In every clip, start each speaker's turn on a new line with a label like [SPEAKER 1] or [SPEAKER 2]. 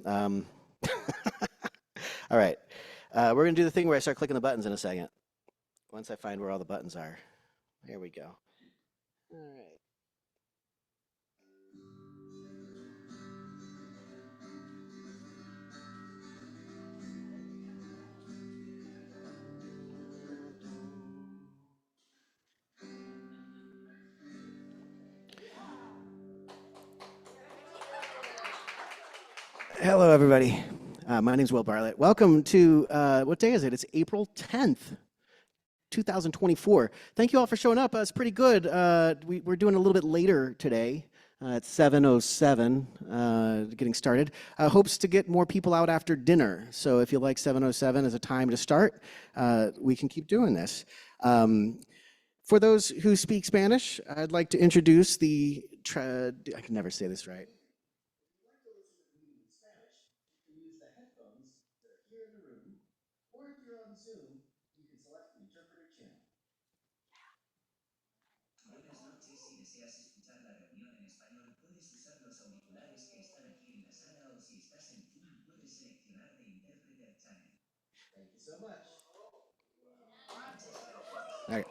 [SPEAKER 1] All right. We're going to do the thing where I start clicking the buttons in a second. Once I find where all the buttons are. There we go. All right. Hello, everybody. My name is Will Bartlett. Welcome to, what day is it? It's April 10th, 2024. Thank you all for showing up. It's pretty good. We're doing a little bit later today. It's 7:07, getting started. Hopes to get more people out after dinner. So if you like 7:07 as a time to start, we can keep doing this. For those who speak Spanish, I'd like to introduce I can never say this right.
[SPEAKER 2] Buenas noches, si deseas escuchar la reunión en español, puedes usar los auriculares que están aquí en la sala o si estás en Zoom, puedes seleccionar de Interpreter Channel.
[SPEAKER 1] Thank you so much. All right.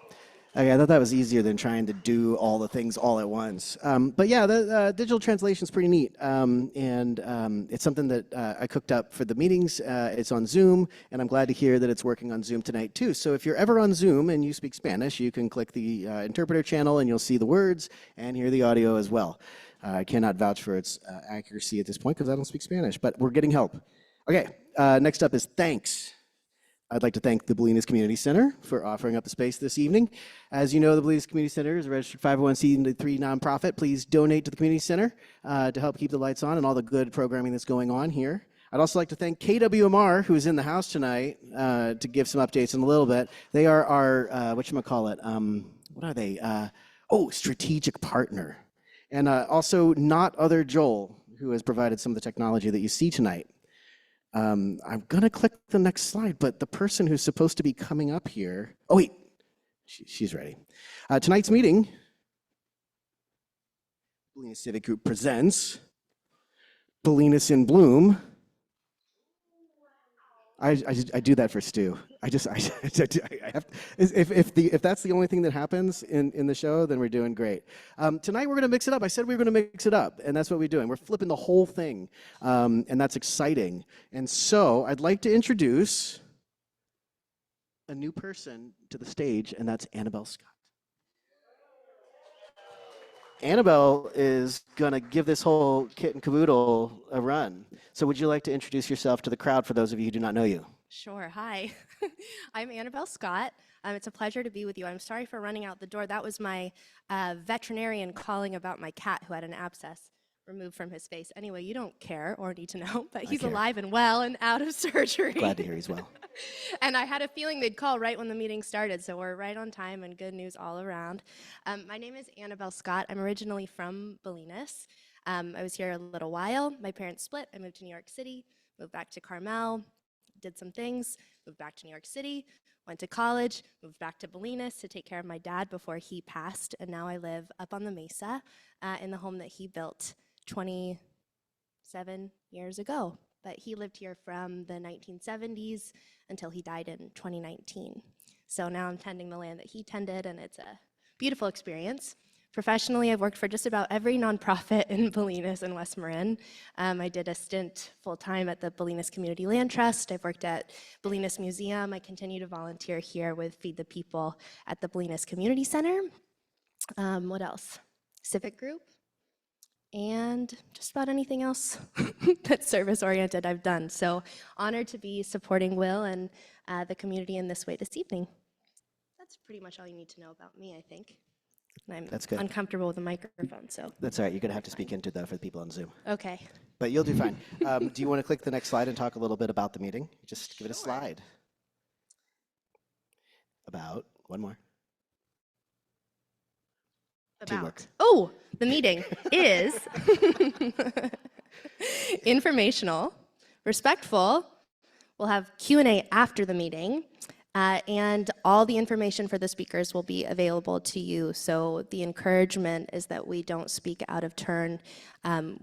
[SPEAKER 1] Okay, I thought that was easier than trying to do all the things all at once. But yeah, the digital translation is pretty neat. It's something that I cooked up for the meetings. It's on Zoom, and I'm glad to hear that it's working on Zoom tonight too. So if you're ever on Zoom and you speak Spanish, you can click the interpreter channel and you'll see the words and hear the audio as well. I cannot vouch for its accuracy at this point because I don't speak Spanish, but we're getting help. Okay, next up is thanks. I'd like to thank the Bolinas Community Center for offering up the space this evening. As you know, the Bolinas Community Center is a registered 501c3 nonprofit. Please donate to the Community Center to help keep the lights on and all the good programming that's going on here. I'd also like to thank KWMR, who's in the house tonight, to give some updates in a little bit. They are our, whatchamacallit, what are they? Strategic partner. And also Not Other Joel, who has provided some of the technology that you see tonight. I'm going to click the next slide, but the person who's supposed to be coming up here, oh wait, she's ready. Tonight's meeting, Bolinas Civic Group presents Bolinas in Bloom. I do that for Stu. I have, if that's the only thing that happens in the show, then we're doing great. Tonight we're going to mix it up. I said we were going to mix it up, and that's what we're doing. We're flipping the whole thing, and that's exciting. And so I'd like to introduce a new person to the stage, and that's Annabelle Scott. Annabelle is going to give this whole kit and caboodle a run. So would you like to introduce yourself to the crowd for those of you who do not know you?
[SPEAKER 3] Sure. Hi. I'm Annabelle Scott. It's a pleasure to be with you. I'm sorry for running out the door. That was my veterinarian calling about my cat who had an abscess removed from his face. Anyway, you don't care or need to know, but he's alive and well and out of surgery.
[SPEAKER 1] Glad to hear he's well.
[SPEAKER 3] And I had a feeling they'd call right when the meeting started, so we're right on time and good news all around. My name is Annabelle Scott. I'm originally from Bolinas. I was here a little while. My parents split. I moved to New York City, moved back to Carmel, did some things, moved back to New York City, went to college, moved back to Bolinas to take care of my dad before he passed, and now I live up on the Mesa in the home that he built 27 years ago. But he lived here from the 1970s until he died in 2019. So now I'm tending the land that he tended, and it's a beautiful experience. Professionally, I've worked for just about every nonprofit in Bolinas and West Marin. I did a stint full-time at the Bolinas Community Land Trust. I've worked at Bolinas Museum. I continue to volunteer here with Feed the People at the Bolinas Community Center. What else? Civic group. And just about anything else that's service-oriented I've done. So honored to be supporting Will and the community in this way this evening. That's pretty much all you need to know about me, I think. And
[SPEAKER 1] That's good.
[SPEAKER 3] uncomfortable with the microphone, so.
[SPEAKER 1] That's all right. You're going to have to speak into that for the people on Zoom.
[SPEAKER 3] Okay.
[SPEAKER 1] But you'll do fine. Do you want to click the next slide and talk a little bit about the meeting? Just give it a slide. About one more. Teamwork.
[SPEAKER 3] Oh, the meeting is informational, respectful. We'll have Q&A after the meeting. And all the information for the speakers will be available to you. So the encouragement is that we don't speak out of turn.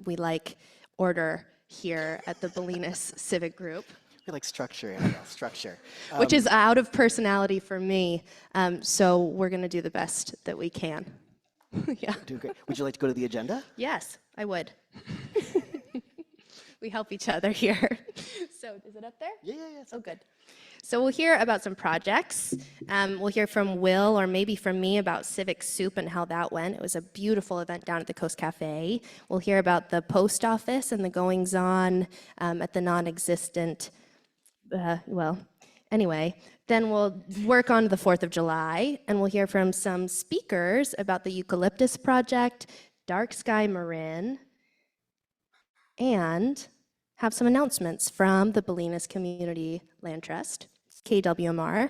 [SPEAKER 3] We like order here at the Bolinas Civic Group,
[SPEAKER 1] We like structure, Annabelle, structure.
[SPEAKER 3] which is out of personality for me. So we're going to do the best that we can. Yeah.
[SPEAKER 1] Doing great. Would you like to go to the agenda?
[SPEAKER 3] Yes, I would. We help each other here. So is it up there?
[SPEAKER 1] Yeah.
[SPEAKER 3] Oh, good. So we'll hear about some projects. We'll hear from Will, or maybe from me, about Civic Soup and how that went. It was a beautiful event down at the Coast Cafe. We'll hear about the post office and the goings-on at the non-existent, anyway. Then we'll work on the 4th of July, and we'll hear from some speakers about the Eucalyptus Project, Dark Sky Marin, and have some announcements from the Bolinas Community Land Trust, KWMR,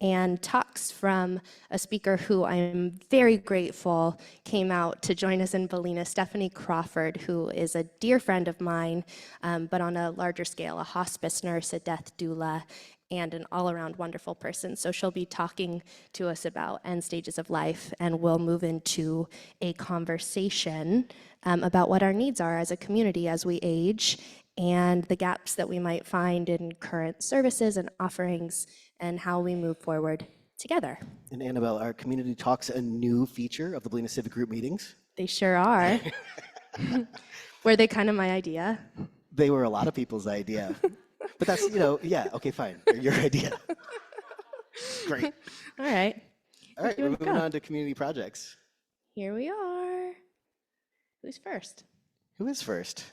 [SPEAKER 3] and talks from a speaker who I'm very grateful came out to join us in Bolinas, Stephanie Crawford, who is a dear friend of mine, but on a larger scale, a hospice nurse, a death doula, and an all-around wonderful person. So she'll be talking to us about end stages of life, and we'll move into a conversation about what our needs are as a community as we age, and the gaps that we might find in current services and offerings, and how we move forward together.
[SPEAKER 1] And Annabelle, our community talks a new feature of the Bolinas Civic Group meetings.
[SPEAKER 3] They sure are. Were they kind of my idea?
[SPEAKER 1] They were a lot of people's idea. But that's, yeah, okay, fine. They're your idea. Great.
[SPEAKER 3] All right.
[SPEAKER 1] All right,
[SPEAKER 3] You
[SPEAKER 1] we're
[SPEAKER 3] wanna
[SPEAKER 1] moving
[SPEAKER 3] go?
[SPEAKER 1] on to community projects.
[SPEAKER 3] Here we are. Who's first?
[SPEAKER 1] Who is first?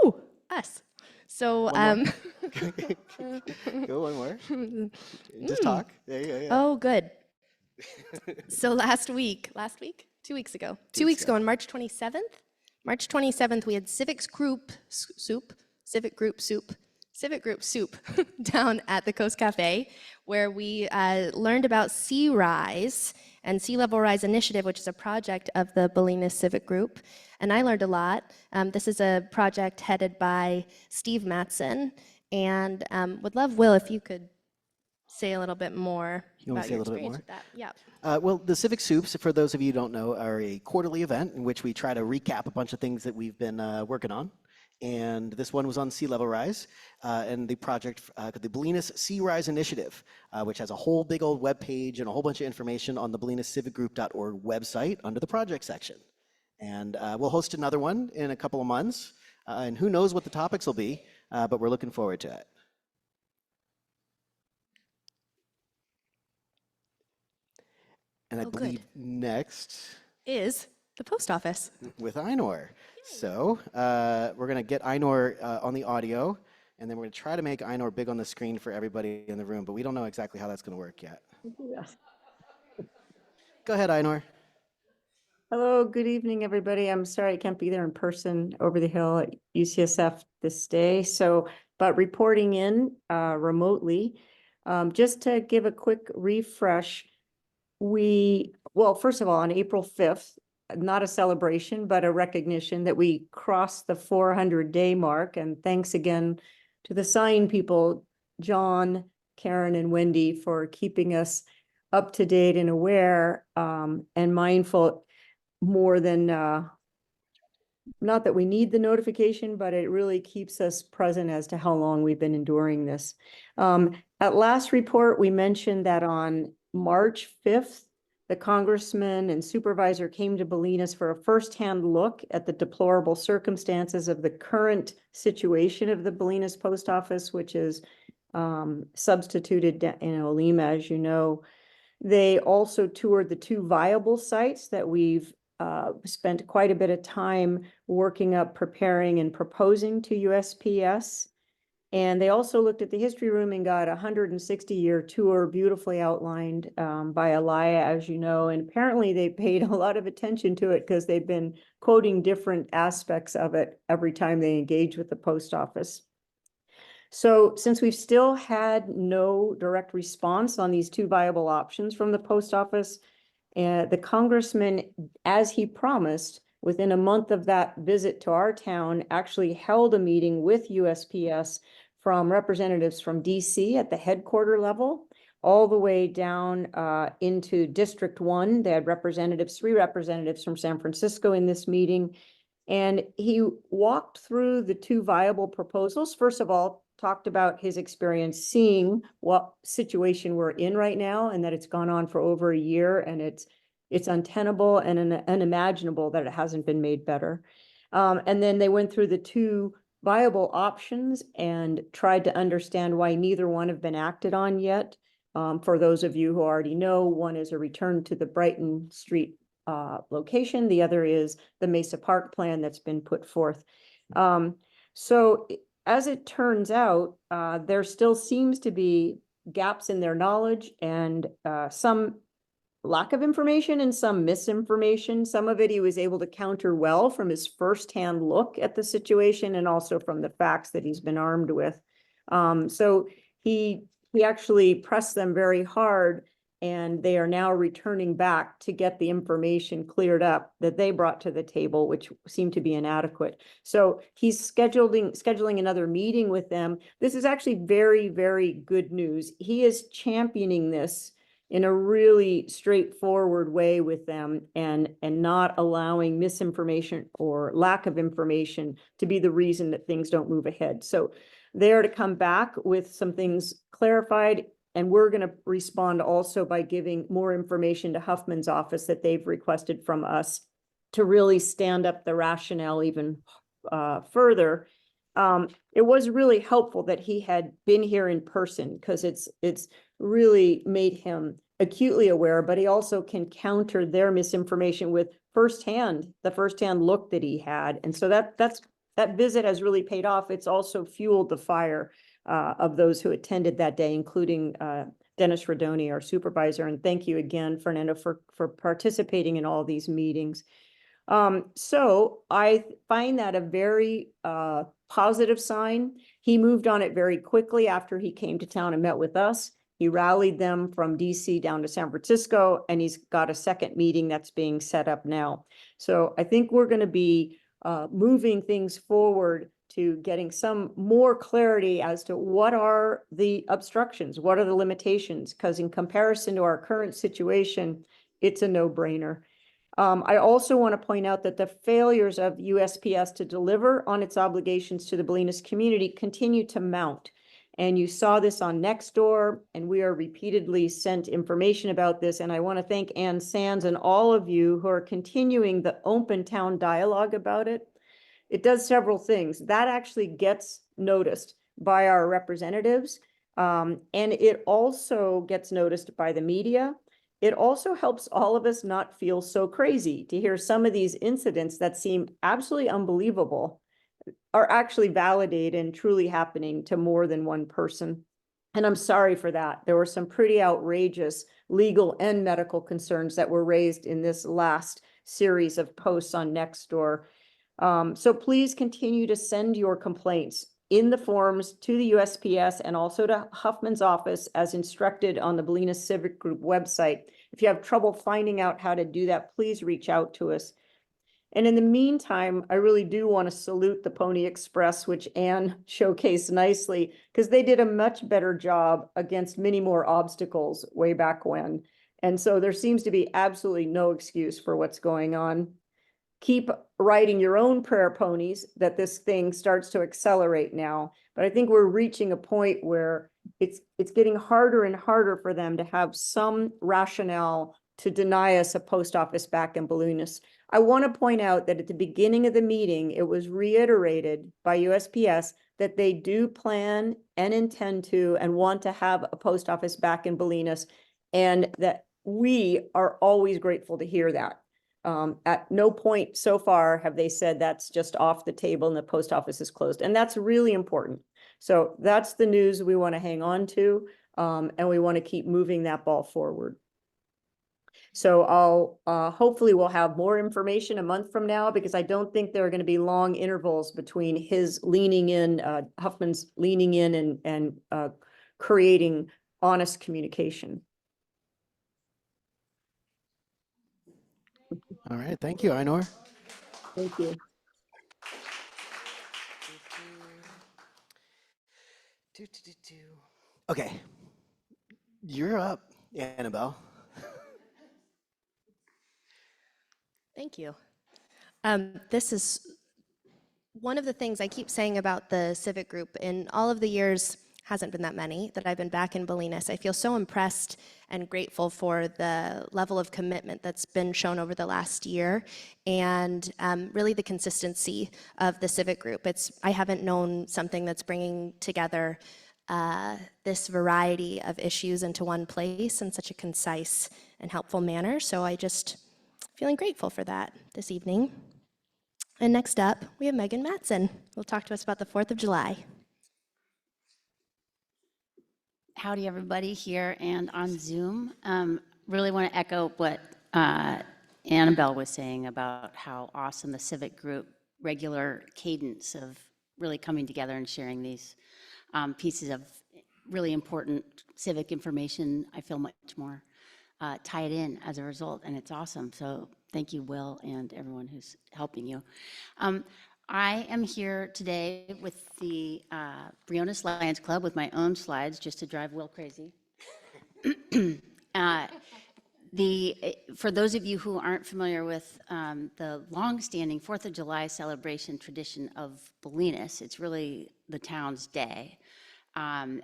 [SPEAKER 3] Oh, us. So,
[SPEAKER 1] Go one more. Just talk. Yeah.
[SPEAKER 3] oh, good. So last week, 2 weeks ago, 2 weeks ago on March 27th, we had Civic Group Soup down at the Coast Cafe, where we learned about Sea Rise and Sea Level Rise Initiative, which is a project of the Bolinas Civic Group. And I learned a lot. This is a project headed by Steve Matson, and would love, Will, if you could say a little bit more
[SPEAKER 1] You wanna
[SPEAKER 3] about
[SPEAKER 1] say a
[SPEAKER 3] your
[SPEAKER 1] little bit
[SPEAKER 3] experience
[SPEAKER 1] more?
[SPEAKER 3] with that. Yeah.
[SPEAKER 1] Well, the Civic Soups, for those of you who don't know, are a quarterly event in which we try to recap a bunch of things that we've been working on. And this one was on sea level rise, and the project, the Bolinas Sea Rise Initiative, which has a whole big old web page and a whole bunch of information on the bolinascivicgroup.org website under the project section. And we'll host another one in a couple of months, and who knows what the topics will be, but we're looking forward to it. And I
[SPEAKER 3] Oh,
[SPEAKER 1] believe
[SPEAKER 3] good.
[SPEAKER 1] next
[SPEAKER 3] Is the post office.
[SPEAKER 1] with Einor. So we're going to get Einor on the audio, and then we're going to try to make Einor big on the screen for everybody in the room, but we don't know exactly how that's going to work yet. Go ahead, Einor.
[SPEAKER 4] Hello, good evening, everybody. I'm sorry I can't be there in person over the hill at UCSF this day. But reporting in remotely, just to give a quick refresh, first of all, on April 5th, not a celebration, but a recognition that we crossed the 400-day mark. And thanks again to the sign people, John, Karen, and Wendy, for keeping us up to date and aware and mindful. More than, not that we need the notification, but it really keeps us present as to how long we've been enduring this. At last report, we mentioned that on March 5th, the congressman and supervisor came to Bolinas for a firsthand look at the deplorable circumstances of the current situation of the Bolinas post office, which is substituted in Olima, as you know. They also toured the two viable sites that we've spent quite a bit of time working up, preparing, and proposing to USPS. And they also looked at the history room and got a 160-year tour, beautifully outlined by Elia, as you know. And apparently they paid a lot of attention to it because they've been quoting different aspects of it every time they engage with the post office. So since we've still had no direct response on these two viable options from the post office, the congressman, as he promised, within a month of that visit to our town, actually held a meeting with USPS from representatives from DC at the headquarter level, all the way down into District 1. They had three representatives from San Francisco in this meeting. And he walked through the two viable proposals. First of all, talked about his experience seeing what situation we're in right now, and that it's gone on for over a year, and it's untenable and unimaginable that it hasn't been made better. And then they went through the two viable options and tried to understand why neither one have been acted on yet. For those of you who already know, one is a return to the Brighton Street location. The other is the Mesa Park plan that's been put forth. So as it turns out, there still seems to be gaps in their knowledge and some lack of information and some misinformation. Some of it he was able to counter well from his firsthand look at the situation and also from the facts that he's been armed with. So he actually pressed them very hard, and they are now returning back to get the information cleared up that they brought to the table, which seemed to be inadequate. So he's scheduling another meeting with them. This is actually very, very good news. He is championing this in a really straightforward way with them, and not allowing misinformation or lack of information to be the reason that things don't move ahead. So they are to come back with some things clarified, and we're going to respond also by giving more information to Huffman's office that they've requested from us to really stand up the rationale even further. It was really helpful that he had been here in person, because it's really made him acutely aware, but he also can counter their misinformation with the firsthand look that he had. And so that visit has really paid off. It's also fueled the fire of those who attended that day, including Dennis Rodoni, our supervisor. And thank you again, Fernando, for participating in all these meetings. So I find that a very positive sign. He moved on it very quickly after he came to town and met with us. He rallied them from DC down to San Francisco, and he's got a second meeting that's being set up now. So I think we're going to be moving things forward to getting some more clarity as to what are the obstructions, what are the limitations, because in comparison to our current situation, it's a no-brainer. I also want to point out that the failures of USPS to deliver on its obligations to the Bolinas community continue to mount. And you saw this on Nextdoor, and we are repeatedly sent information about this. And I want to thank Ann Sands and all of you who are continuing the open town dialogue about it. It does several things. That actually gets noticed by our representatives, and it also gets noticed by the media. It also helps all of us not feel so crazy to hear some of these incidents that seem absolutely unbelievable are actually validated and truly happening to more than one person. And I'm sorry for that. There were some pretty outrageous legal and medical concerns that were raised in this last series of posts on Nextdoor. So please continue to send your complaints in the forms to the USPS and also to Huffman's office as instructed on the Bolinas Civic Group website. If you have trouble finding out how to do that, please reach out to us. And in the meantime, I really do want to salute the Pony Express, which Anne showcased nicely, because they did a much better job against many more obstacles way back when. And so there seems to be absolutely no excuse for what's going on. Keep writing your own prayer ponies that this thing starts to accelerate now. But I think we're reaching a point where it's getting harder and harder for them to have some rationale to deny us a post office back in Bolinas. I want to point out that at the beginning of the meeting, it was reiterated by USPS that they do plan and intend to and want to have a post office back in Bolinas, and that we are always grateful to hear that. At no point so far have they said that's just off the table and the post office is closed. And that's really important. So that's the news we want to hang on to, and we want to keep moving that ball forward. So I'll hopefully we'll have more information a month from now, because I don't think there are going to be long intervals between his leaning in, Huffman's leaning in and creating honest communication.
[SPEAKER 1] All right, thank you, Ainor.
[SPEAKER 4] Thank you.
[SPEAKER 1] Okay, you're up, Annabelle.
[SPEAKER 3] Thank you. This is one of the things I keep saying about the civic group. In all of the years, hasn't been that many, that I've been back in Bolinas, I feel so impressed and grateful for the level of commitment that's been shown over the last year, and really the consistency of the civic group. I haven't known something that's bringing together this variety of issues into one place in such a concise and helpful manner. So I just feeling grateful for that this evening. And next up, we have Megan Matson, who'll talk to us about the 4th of July.
[SPEAKER 5] Howdy, everybody here and on Zoom. Really want to echo what Annabelle was saying about how awesome the civic group regular cadence of really coming together and sharing these pieces of really important civic information. I feel much more tied in as a result, and it's awesome. So thank you, Will, and everyone who's helping you. I am here today with the Bolinas Lions Club with my own slides just to drive Will crazy. For those of you who aren't familiar with the long-standing 4th of July celebration tradition of Bolinas, it's really the town's day. And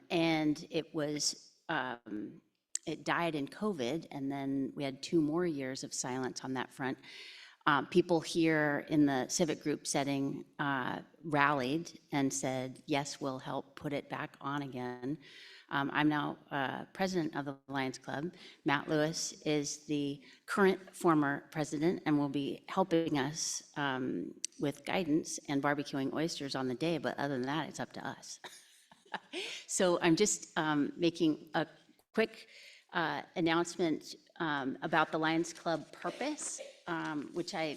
[SPEAKER 5] it died in COVID, and then we had 2 more years of silence on that front. People here in the civic group setting rallied and said, yes, we'll help put it back on again. I'm now president of the Lions Club. Matt Lewis is the current former president and will be helping us with guidance and barbecuing oysters on the day, but other than that, it's up to us. So I'm just making a quick announcement about the Lions Club purpose, which I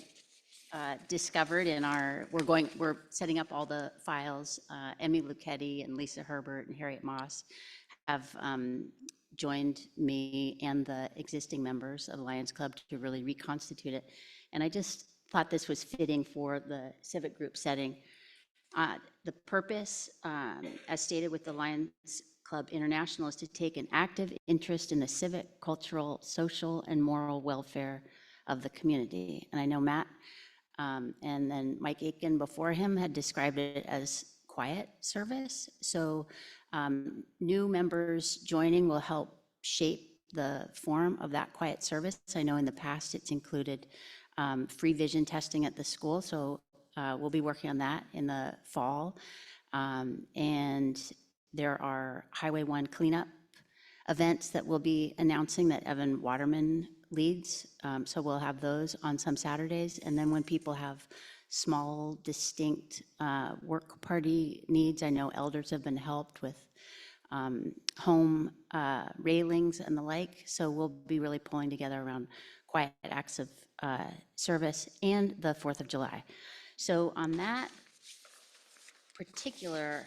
[SPEAKER 5] discovered in we're setting up all the files. Emmy Lucchetti and Lisa Herbert and Harriet Moss have joined me and the existing members of the Lions Club to really reconstitute it. And I just thought this was fitting for the civic group setting. The purpose, as stated with the Lions Club International, is to take an active interest in the civic, cultural, social, and moral welfare of the community. And I know Matt and then Mike Aiken before him had described it as quiet service. So new members joining will help shape the form of that quiet service. I know in the past it's included free vision testing at the school, so we'll be working on that in the fall. And there are Highway 1 cleanup events that we'll be announcing that Evan Waterman leads. So we'll have those on some Saturdays. And then when people have small, distinct work party needs, I know elders have been helped with home railings and the like. So we'll be really pulling together around quiet acts of service and the 4th of July. So on that particular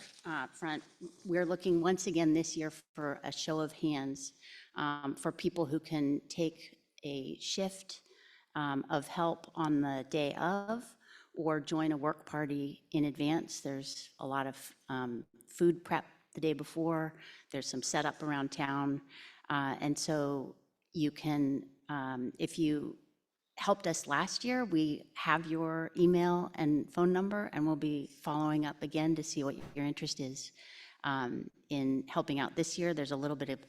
[SPEAKER 5] front, we're looking once again this year for a show of hands for people who can take a shift of help on the day of or join a work party in advance. There's a lot of food prep the day before. There's some setup around town. And so you can, if you helped us last year, we have your email and phone number, and we'll be following up again to see what your interest is in helping out this year. There's a little bit of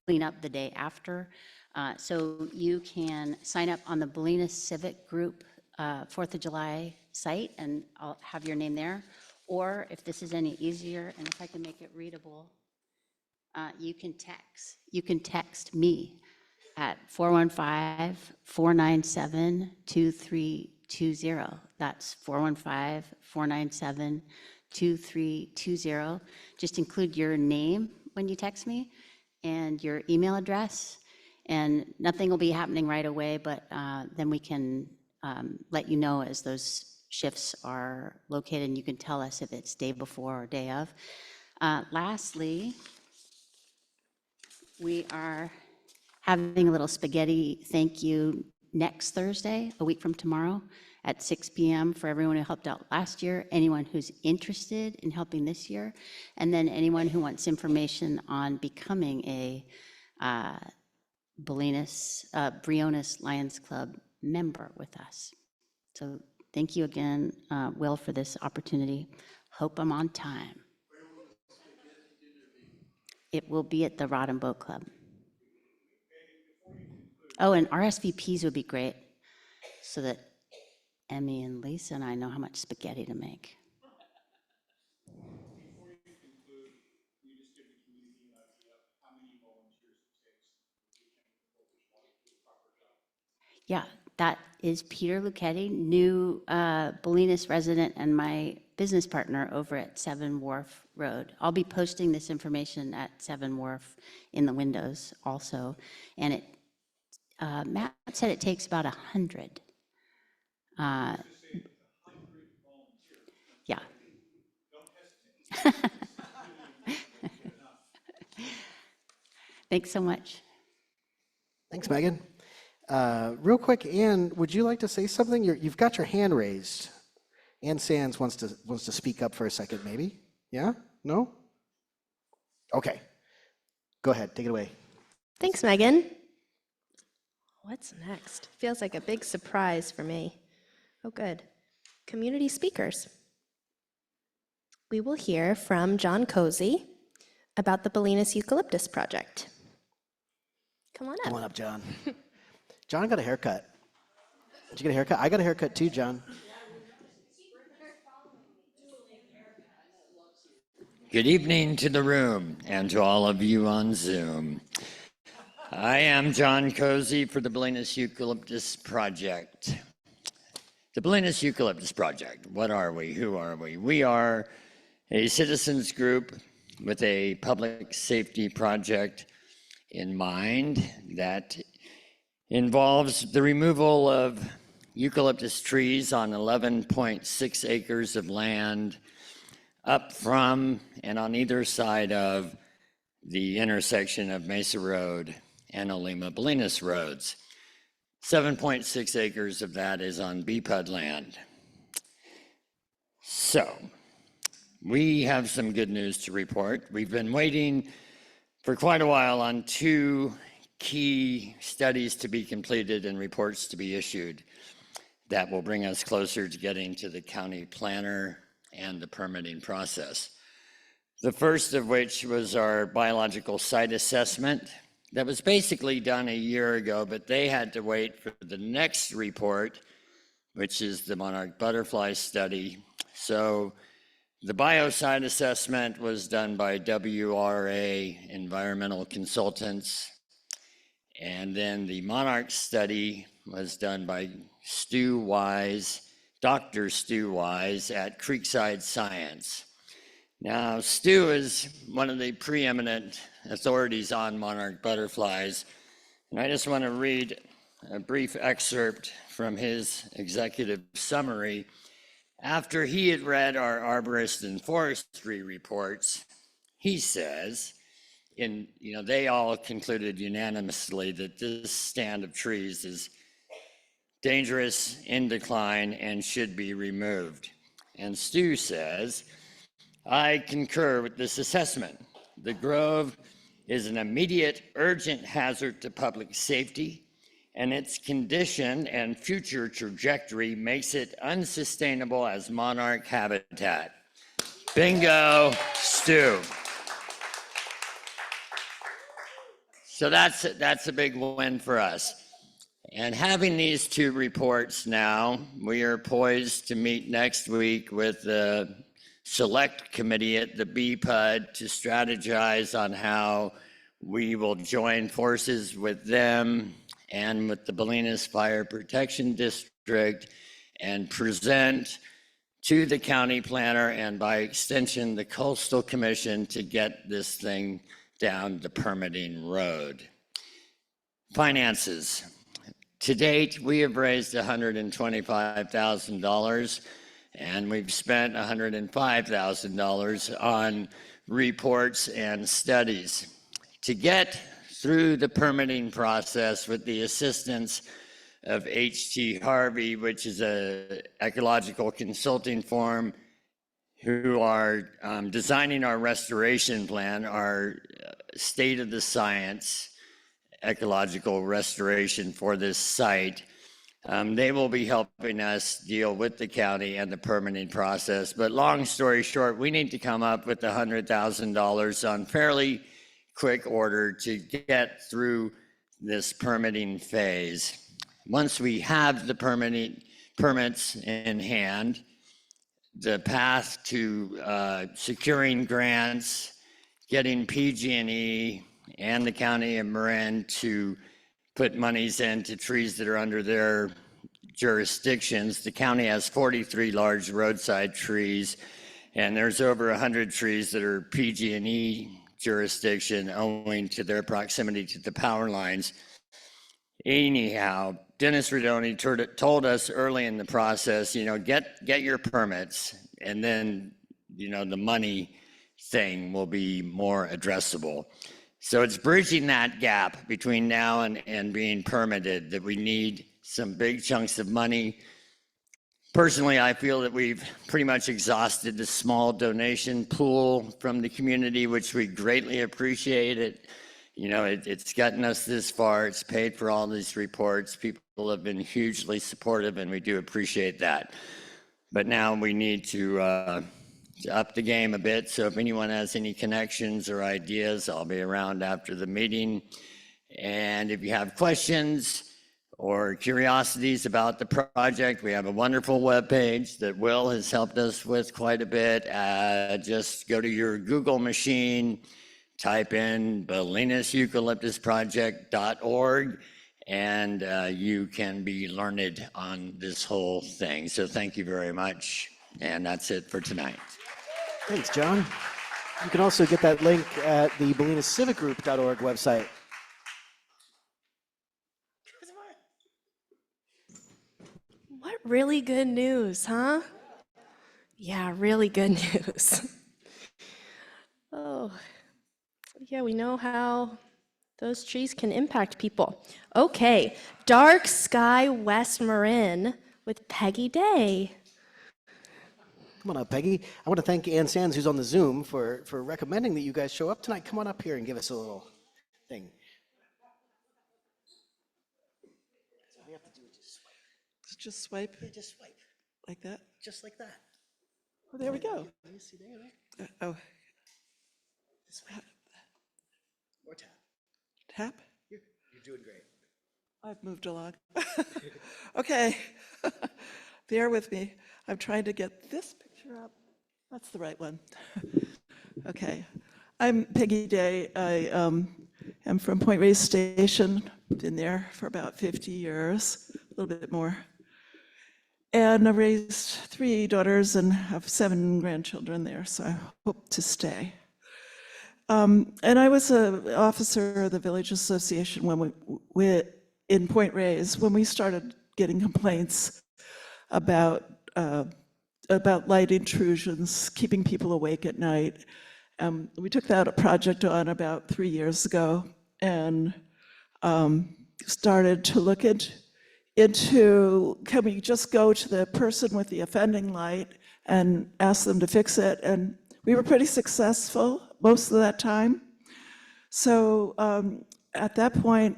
[SPEAKER 5] cleanup the day after. So you can sign up on the Bolinas Civic Group 4th of July site, and I'll have your name there. Or if this is any easier, and if I can make it readable, you can text me at 415-497-2320. That's 415-497-2320. Just include your name when you text me and your email address, and nothing will be happening right away, but then we can let you know as those shifts are located, and you can tell us if it's day before or day of. Lastly, we are having a little spaghetti thank you next Thursday, a week from tomorrow, at 6 p.m. for everyone who helped out last year, anyone who's interested in helping this year, and then anyone who wants information on becoming a Bolinas Lions Club member with us. So Thank you again, Will, for this opportunity. Hope I'm on time. It will be at the Rod and Boat Club. Oh, and RSVPs would be great, so that Emmy and Lisa and I know how much spaghetti to make. Yeah, that is Peter Luchetti, new Bolinas resident and my business partner over at 7 Wharf Road. I'll be posting this information at 7 Wharf in the windows also. And it, Matt said it takes about 100. Yeah. Thanks so much.
[SPEAKER 1] Thanks, Megan. Real quick, Ann, would you like to say something? You've got your hand raised. Ann Sands wants to speak up for a second, maybe? Yeah? No? Okay. Go ahead, take it away.
[SPEAKER 3] Thanks, Megan. What's next? Feels like a big surprise for me. Oh, good. Community speakers. We will hear from John Cozy about the Bolinas Eucalyptus Project. Come on up.
[SPEAKER 1] Come on up, John. John got a haircut. Did you get a haircut? I got a haircut too, John.
[SPEAKER 6] Good evening to the room and to all of you on Zoom. I am John Cozy for the Bolinas Eucalyptus Project. The Bolinas Eucalyptus Project, what are we? Who are we? We are a citizens group with a public safety project in mind that involves the removal of eucalyptus trees on 11.6 acres of land up from and on either side of the intersection of Mesa Road and Olima Bolinas roads. 7.6 acres of that is on BPUD land. So, we have some good news to report. We've been waiting for quite a while on 2 key studies to be completed and reports to be issued that will bring us closer to getting to the county planner and the permitting process. The first of which was our biological site assessment that was basically done a year ago, but they had to wait for the next report, which is the monarch butterfly study. So the biosite assessment was done by WRA Environmental Consultants, and then the monarch study was done by Stu Wise, Dr. Stu Wise at Creekside Science. Now, Stu is one of the preeminent authorities on monarch butterflies, and I just want to read a brief excerpt from his executive summary. After he had read our arborist and forestry reports, he says, they all concluded unanimously that this stand of trees is dangerous, in decline, and should be removed. And Stu says, I concur with this assessment. The grove is an immediate, urgent hazard to public safety, and its condition and future trajectory makes it unsustainable as monarch habitat. Bingo, Stu. So that's a big win for us. And having these 2 reports now, we are poised to meet next week with the select committee at the BPUD to strategize on how we will join forces with them and with the Bolinas Fire Protection District and present to the county planner and by extension the Coastal Commission to get this thing down the permitting road. Finances. To date, we have raised $125,000 and we've spent $105,000 on reports and studies. To get through the permitting process with the assistance of H.T. Harvey, which is an ecological consulting firm who are designing our restoration plan, our state of the science ecological restoration for this site. They will be helping us deal with the county and the permitting process. But long story short, we need to come up with $100,000 on fairly quick order to get through this permitting phase. Once we have the permits in hand, the path to securing grants, getting PG&E and the county of Marin to put monies into trees that are under their jurisdictions. The county has 43 large roadside trees, and there's over 100 trees that are PG&E jurisdiction owing to their proximity to the power lines. Anyhow, Dennis Rodoni told us early in the process, get your permits, and then, the money thing will be more addressable. So it's bridging that gap between now and being permitted that we need some big chunks of money. Personally, I feel that we've pretty much exhausted the small donation pool from the community, which we greatly appreciate it. It's gotten us this far. It's paid for all these reports. People have been hugely supportive, and we do appreciate that. But now we need to up the game a bit. So if anyone has any connections or ideas, I'll be around after the meeting. And if you have questions or curiosities about the project, we have a wonderful webpage that Will has helped us with quite a bit. Just go to your Google machine, type in bolinaseucalyptusproject.org, and you can be learned on this whole thing. So thank you very much. And that's it for tonight.
[SPEAKER 1] Thanks, John. You can also get that link at the bolinascivicgroup.org website.
[SPEAKER 3] What really good news, huh? Yeah, really good news. Oh, yeah, we know how those trees can impact people. Okay, Dark Sky West Marin with Peggy Day.
[SPEAKER 1] Come on up, Peggy. I want to thank Ann Sands, who's on the Zoom, for recommending that you guys show up tonight. Come on up here and give us a little thing. So we have to do is just swipe.
[SPEAKER 7] Just swipe
[SPEAKER 1] Yeah, just swipe.
[SPEAKER 7] like that.
[SPEAKER 1] Just like that.
[SPEAKER 7] Oh, there we go.
[SPEAKER 1] You see there?
[SPEAKER 7] Oh,
[SPEAKER 1] This way. Or tap.
[SPEAKER 7] tap.
[SPEAKER 1] You're doing great.
[SPEAKER 7] I've moved along. Okay, bear with me. I'm trying to get this picture up. That's the right one. Okay, I'm Peggy Day. I am from Point Reyes Station. Been there for about 50 years, a little bit more. And I raised 3 daughters and have 7 grandchildren there, so I hope to stay. And I was an officer of the Village Association when we in Point Reyes when we started getting complaints about light intrusions, keeping people awake at night. We took that project on about 3 years ago and started to look into can we just go to the person with the offending light and ask them to fix it? And we were pretty successful most of that time. So at that point,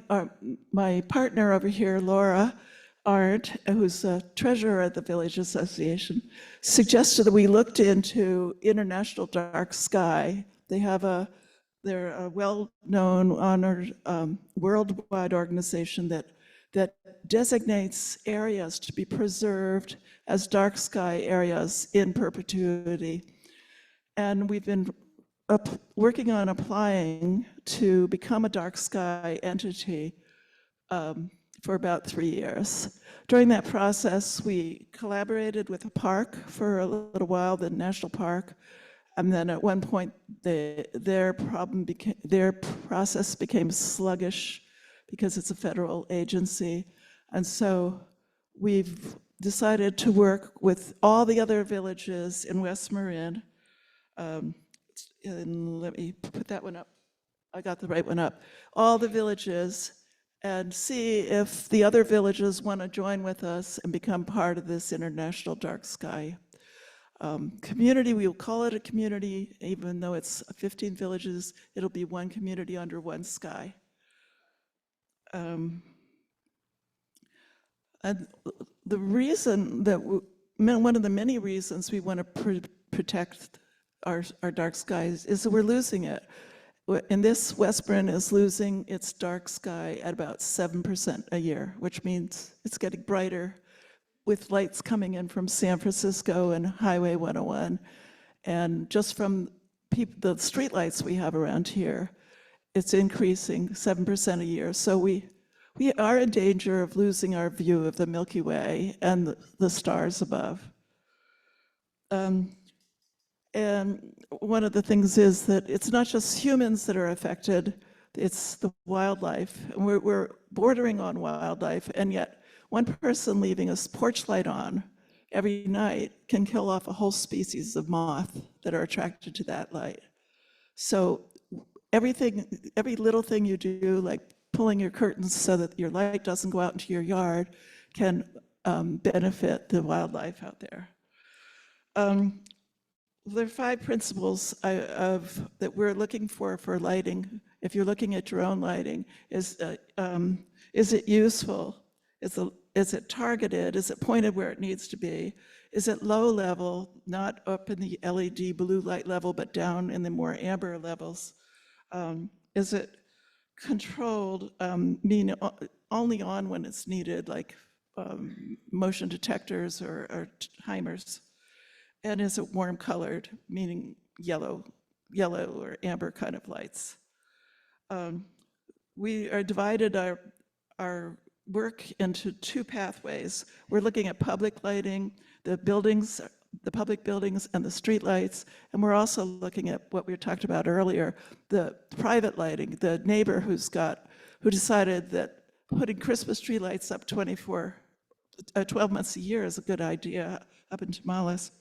[SPEAKER 7] my partner over here, Laura Arndt, who's a treasurer at the Village Association, suggested that we looked into International Dark Sky. They're a well-known, honored worldwide organization that designates areas to be preserved as dark sky areas in perpetuity. And we've been working on applying to become a dark sky entity for about 3 years. During that process, we collaborated with a park for a little while, the national park, and then at one point, their process became sluggish because it's a federal agency. And so we've decided to work with all the other villages in West Marin. And let me put that one up. I got the right one up. All the villages, and see if the other villages want to join with us and become part of this International Dark Sky community. We will call it a community, even though it's 15 villages, it'll be one community under one sky. And the reason that, one of the many reasons we want to protect our dark skies is that we're losing it. And this Westburn is losing its dark sky at about 7% a year, which means it's getting brighter with lights coming in from San Francisco and Highway 101. And just from the streetlights we have around here, it's increasing 7% a year. So we are in danger of losing our view of the Milky Way and the stars above. And one of the things is that it's not just humans that are affected, it's the wildlife. And we're bordering on wildlife, and yet one person leaving a porch light on every night can kill off a whole species of moth that are attracted to that light. So every little thing you do, like pulling your curtains so that your light doesn't go out into your yard, can benefit the wildlife out there. There are 5 principles that we're looking for lighting. If you're looking at your own lighting, is it useful? Is it targeted? Is it pointed where it needs to be? Is it low level, not up in the LED blue light level, but down in the more amber levels? Is it controlled, meaning only on when it's needed, like motion detectors or timers? And is it warm colored, meaning yellow or amber kind of lights? We are divided our work into 2 pathways. We're looking at public lighting, the public buildings and the street lights, and we're also looking at what we talked about earlier, the private lighting, the neighbor who decided that putting Christmas tree lights up 12 months a year is a good idea up in Tamales.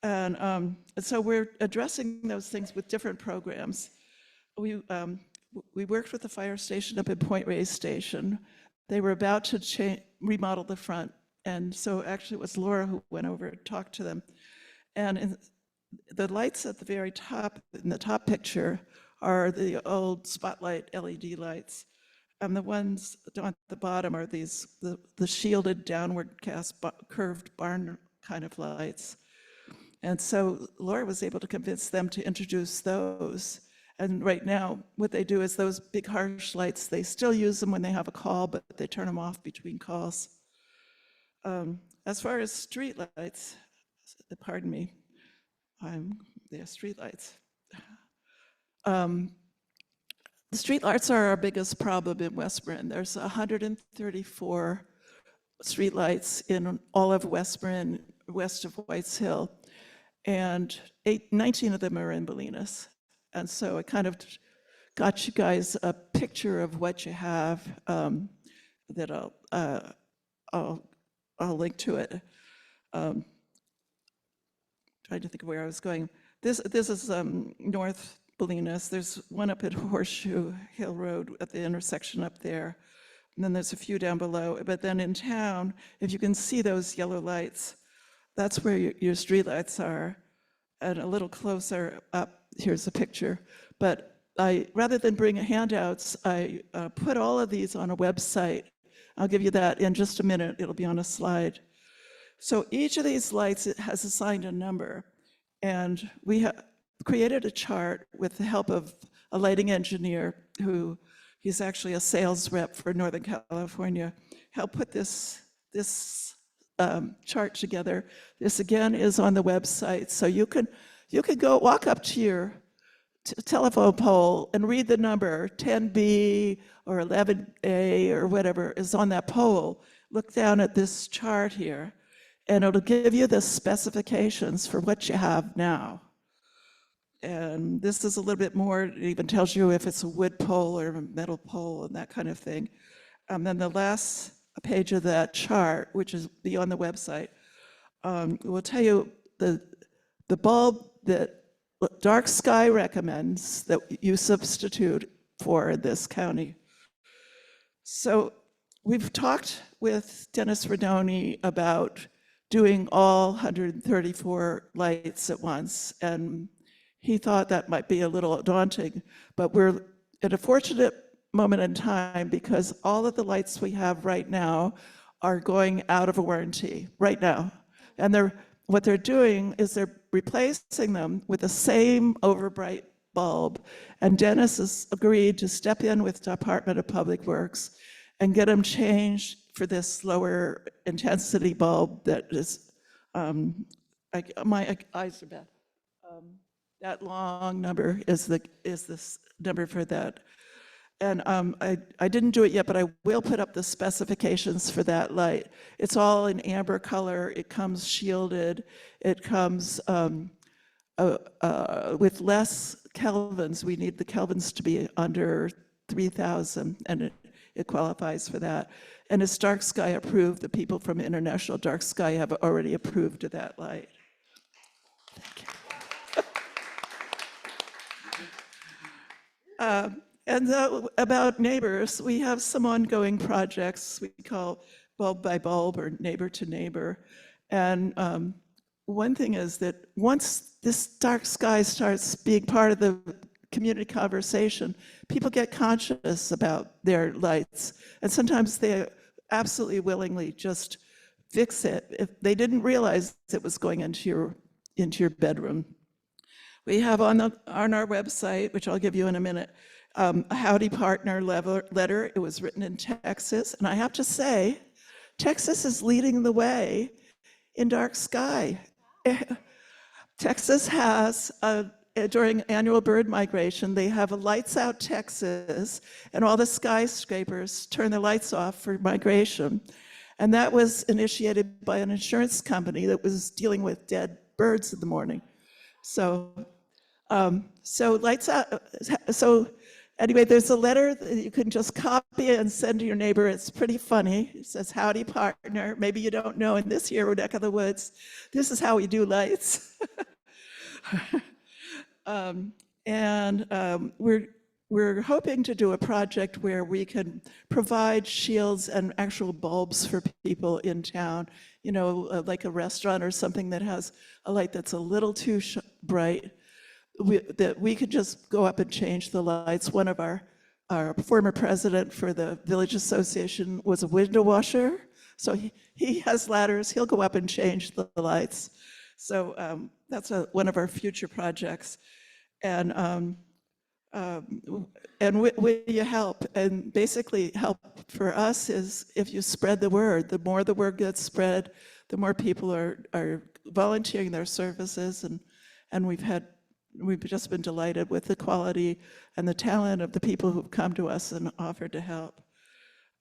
[SPEAKER 7] And so we're addressing those things with different programs. We worked with the fire station up at Point Reyes Station. They were about to remodel the front. And so actually it was Laura who went over and talked to them. And the lights at the very top, in the top picture, are the old spotlight LED lights. And the ones at the bottom are the shielded downward cast curved barn kind of lights. And so Laura was able to convince them to introduce those. And right now, what they do is those big harsh lights, they still use them when they have a call, but they turn them off between calls. As far as street lights, pardon me, street lights. The street lights are our biggest problem in West Marin. There's 134 street lights in all of West Marin, west of Whites Hill. And 19 of them are in Bolinas. And so I kind of got you guys a picture of what you have that I'll link to it. Trying to think of where I was going. This is North Bolinas. There's one up at Horseshoe Hill Road at the intersection up there. And then there's a few down below. But then in town, if you can see those yellow lights, that's where your street lights are. And a little closer up, here's a picture. But rather than bring handouts, I put all of these on a website. I'll give you that in just a minute. It'll be on a slide. So each of these lights has assigned a number. And we have created a chart with the help of a lighting engineer he's actually a sales rep for Northern California, helped put this chart together. This again is on the website, so you can go walk up to your telephone pole and read the number 10B or 11A or whatever is on that pole. Look down at this chart here, and it'll give you the specifications for what you have now. And this is a little bit more, it even tells you if it's a wood pole or a metal pole and that kind of thing. And then the last page of that chart, which is on the website, will tell you the bulb that Dark Sky recommends that you substitute for in this county. So we've talked with Dennis Redoni about doing all 134 lights at once, and he thought that might be a little daunting, but we're at a fortunate moment in time because all of the lights we have right now are going out of warranty right now. And what they're doing is they're replacing them with the same overbright bulb. And Dennis has agreed to step in with Department of Public Works and get them changed for this lower intensity bulb that is, my eyes are bad. That long number is this number for that. And I didn't do it yet, but I will put up the specifications for that light. It's all in amber color. It comes shielded. It comes with less kelvins. We need the kelvins to be under 3,000, and it qualifies for that. And it's dark sky approved. The people from International Dark Sky have already approved of that light. Thank you. And about neighbors, we have some ongoing projects we call bulb by bulb or neighbor to neighbor. And one thing is that once this dark sky starts being part of the community conversation, people get conscious about their lights. And sometimes they absolutely willingly just fix it if they didn't realize it was going into your bedroom. We have on our website, which I'll give you in a minute, a Howdy Partner letter. It was written in Texas, and I have to say, Texas is leading the way in dark sky. Texas has, during annual bird migration, they have a lights out Texas, and all the skyscrapers turn their lights off for migration. And that was initiated by an insurance company that was dealing with dead birds in the morning. So lights out. So anyway, there's a letter that you can just copy and send to your neighbor. It's pretty funny. It says, "Howdy, partner." Maybe you don't know, in this here neck of the woods, this is how we do lights. We're hoping to do a project where we can provide shields and actual bulbs for people in town, you know, like a restaurant or something that has a light that's a little too bright, that we could just go up and change the lights. One of our former president for the Village Association was a window washer, so he has ladders. He'll go up and change the lights. So that's one of our future projects. And will you help? And basically help for us is if you spread the word. The more the word gets spread, the more people are volunteering their services. And we've just been delighted with the quality and the talent of the people who've come to us and offered to help.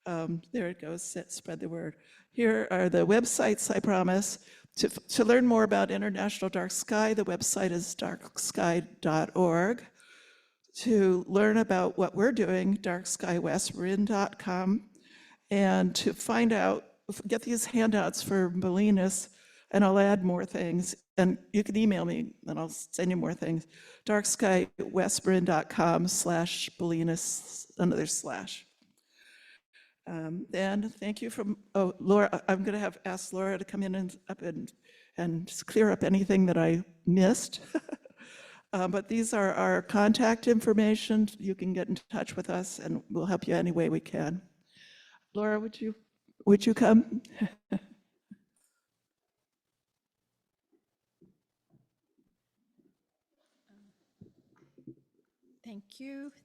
[SPEAKER 7] There it goes, spread the word. Here are the websites, I promise. To learn more about International Dark Sky, the website is darksky.org. To learn about what we're doing, darkskywestmarin.com. And to find out, get these handouts for Bolinas, and I'll add more things. And you can email me, and I'll send you more things. darkskywestmarin.com/Bolinas, another slash. And thank you Laura. I'm going to ask Laura to come in and clear up anything that I missed. But these are our contact information. You can get in touch with us, and we'll help you any way we can. Laura, would you come?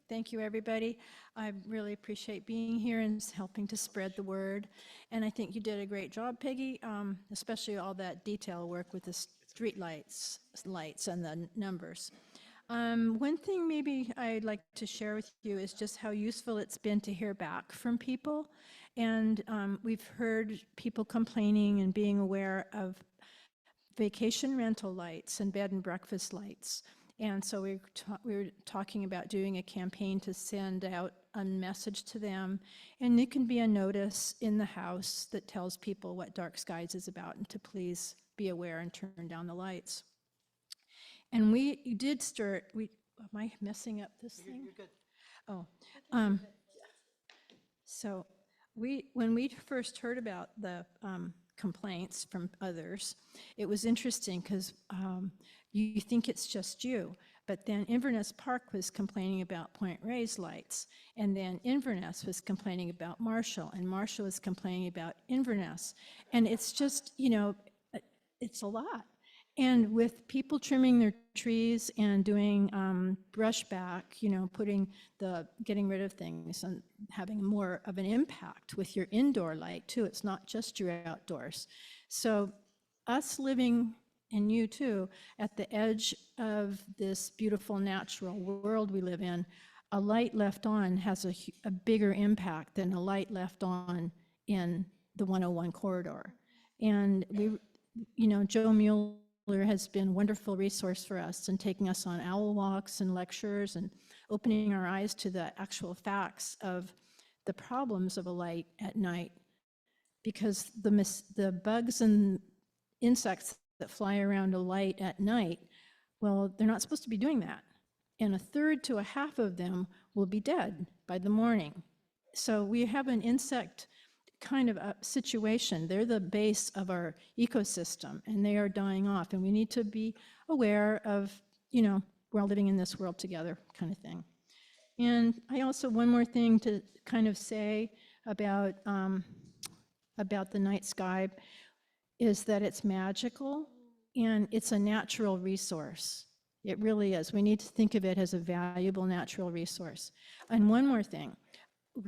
[SPEAKER 8] Thank you, everybody. I really appreciate being here and helping to spread the word. And I think you did a great job, Peggy, especially all that detail work with the street lights and the numbers. One thing maybe I'd like to share with you is just how useful it's been to hear back from people. And we've heard people complaining and being aware of vacation rental lights and bed and breakfast lights. And so we were talking about doing a campaign to send out a message to them. And it can be a notice in the house that tells people what Dark Skies is about and to please be aware and turn down the lights. And you did start, am I messing up this thing? You're good. Oh. So when we first heard about the complaints from others, it was interesting because you think it's just you, But then Inverness Park was complaining about Point Reyes lights. And then Inverness was complaining about Marshall, and Marshall was complaining about Inverness. And it's just, you know, it's a lot. And with people trimming their trees and doing brush back, you know, getting rid of things and having more of an impact with your indoor light too. It's not just your outdoors. So us living, and you too, at the edge of this beautiful natural world we live in, a light left on has a bigger impact than a light left on in the 101 corridor. And you know, Joe Mueller has been a wonderful resource for us and taking us on owl walks and lectures and opening our eyes to the actual facts of the problems of a light at night. Because the bugs and insects that fly around a light at night, well, they're not supposed to be doing that. And a third to a half of them will be dead by the morning. So we have an insect kind of a situation. They're the base of our ecosystem, and they are dying off. And we need to be aware of, you know, we're all living in this world together kind of thing. And I also, one more thing to kind of say about the night sky is that it's magical and it's a natural resource. It really is. We need to think of it as a valuable natural resource. And one more thing.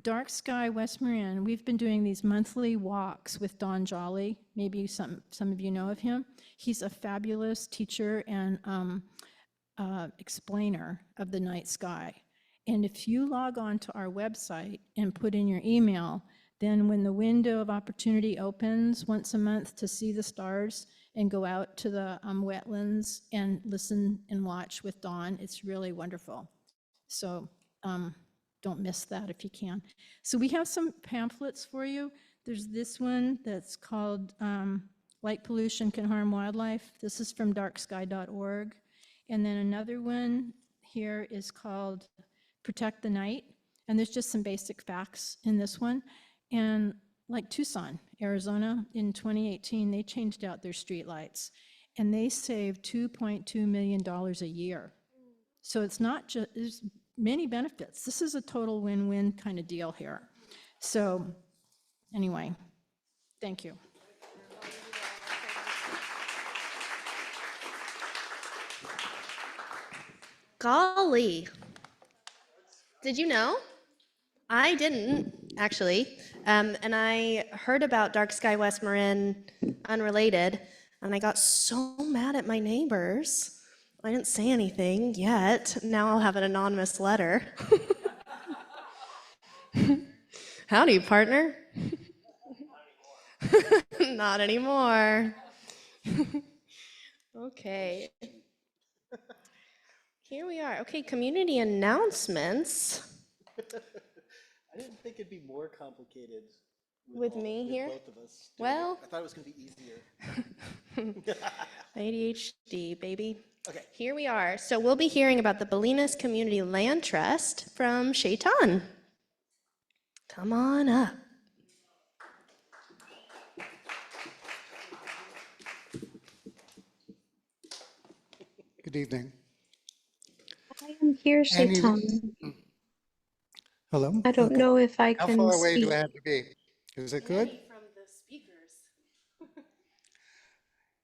[SPEAKER 8] Dark Sky West Marin, we've been doing these monthly walks with Don Jolly. Maybe some of you know of him. He's a fabulous teacher and explainer of the night sky. And if you log on to our website and put in your email, then when the window of opportunity opens once a month to see the stars and go out to the wetlands and listen and watch with Don, it's really wonderful. So don't miss that if you can. So we have some pamphlets for you. There's this one that's called Light Pollution Can Harm Wildlife. This is from darksky.org. And then another one here is called Protect the Night. And there's just some basic facts in this one. And like Tucson, Arizona, in 2018, they changed out their streetlights and they saved $2.2 million a year. So it's not just, there's many benefits. This is a total win-win kind of deal here. So anyway, thank you.
[SPEAKER 3] Golly. Did you know? I didn't, actually. And I heard about Dark Sky West Marin unrelated, and I got so mad at my neighbors. I didn't say anything yet. Now I'll have an anonymous letter. Howdy, partner. Not anymore. Okay. Here we are. Okay, community announcements.
[SPEAKER 1] I didn't think it'd be more complicated
[SPEAKER 3] With me here?
[SPEAKER 1] both of us.
[SPEAKER 3] Well,
[SPEAKER 1] I thought it was going to be easier.
[SPEAKER 3] ADHD, baby.
[SPEAKER 1] Okay.
[SPEAKER 3] Here we are. So we'll be hearing about the Bolinas Community Land Trust from Shaitan. Come on up.
[SPEAKER 9] Good evening.
[SPEAKER 10] I am here,
[SPEAKER 9] Any-
[SPEAKER 10] Shaitan.
[SPEAKER 9] Hello?
[SPEAKER 10] I don't
[SPEAKER 9] Okay.
[SPEAKER 10] know if I
[SPEAKER 9] How
[SPEAKER 10] can
[SPEAKER 9] far away
[SPEAKER 10] speak.
[SPEAKER 9] do I have to be? Is it good?
[SPEAKER 3] From the speakers.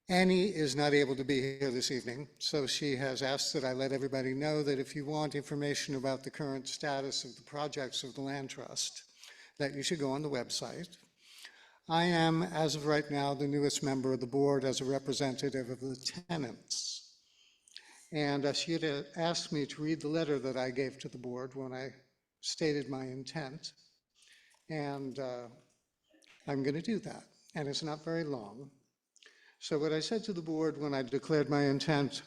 [SPEAKER 9] Annie is not able to be here this evening, so she has asked that I let everybody know that if you want information about the current status of the projects of the Land Trust, that you should go on the website. I am, as of right now, the newest member of the board as a representative of the tenants. And she had asked me to read the letter that I gave to the board when I stated my intent. And I'm going to do that. And it's not very long. So what I said to the board when I declared my intent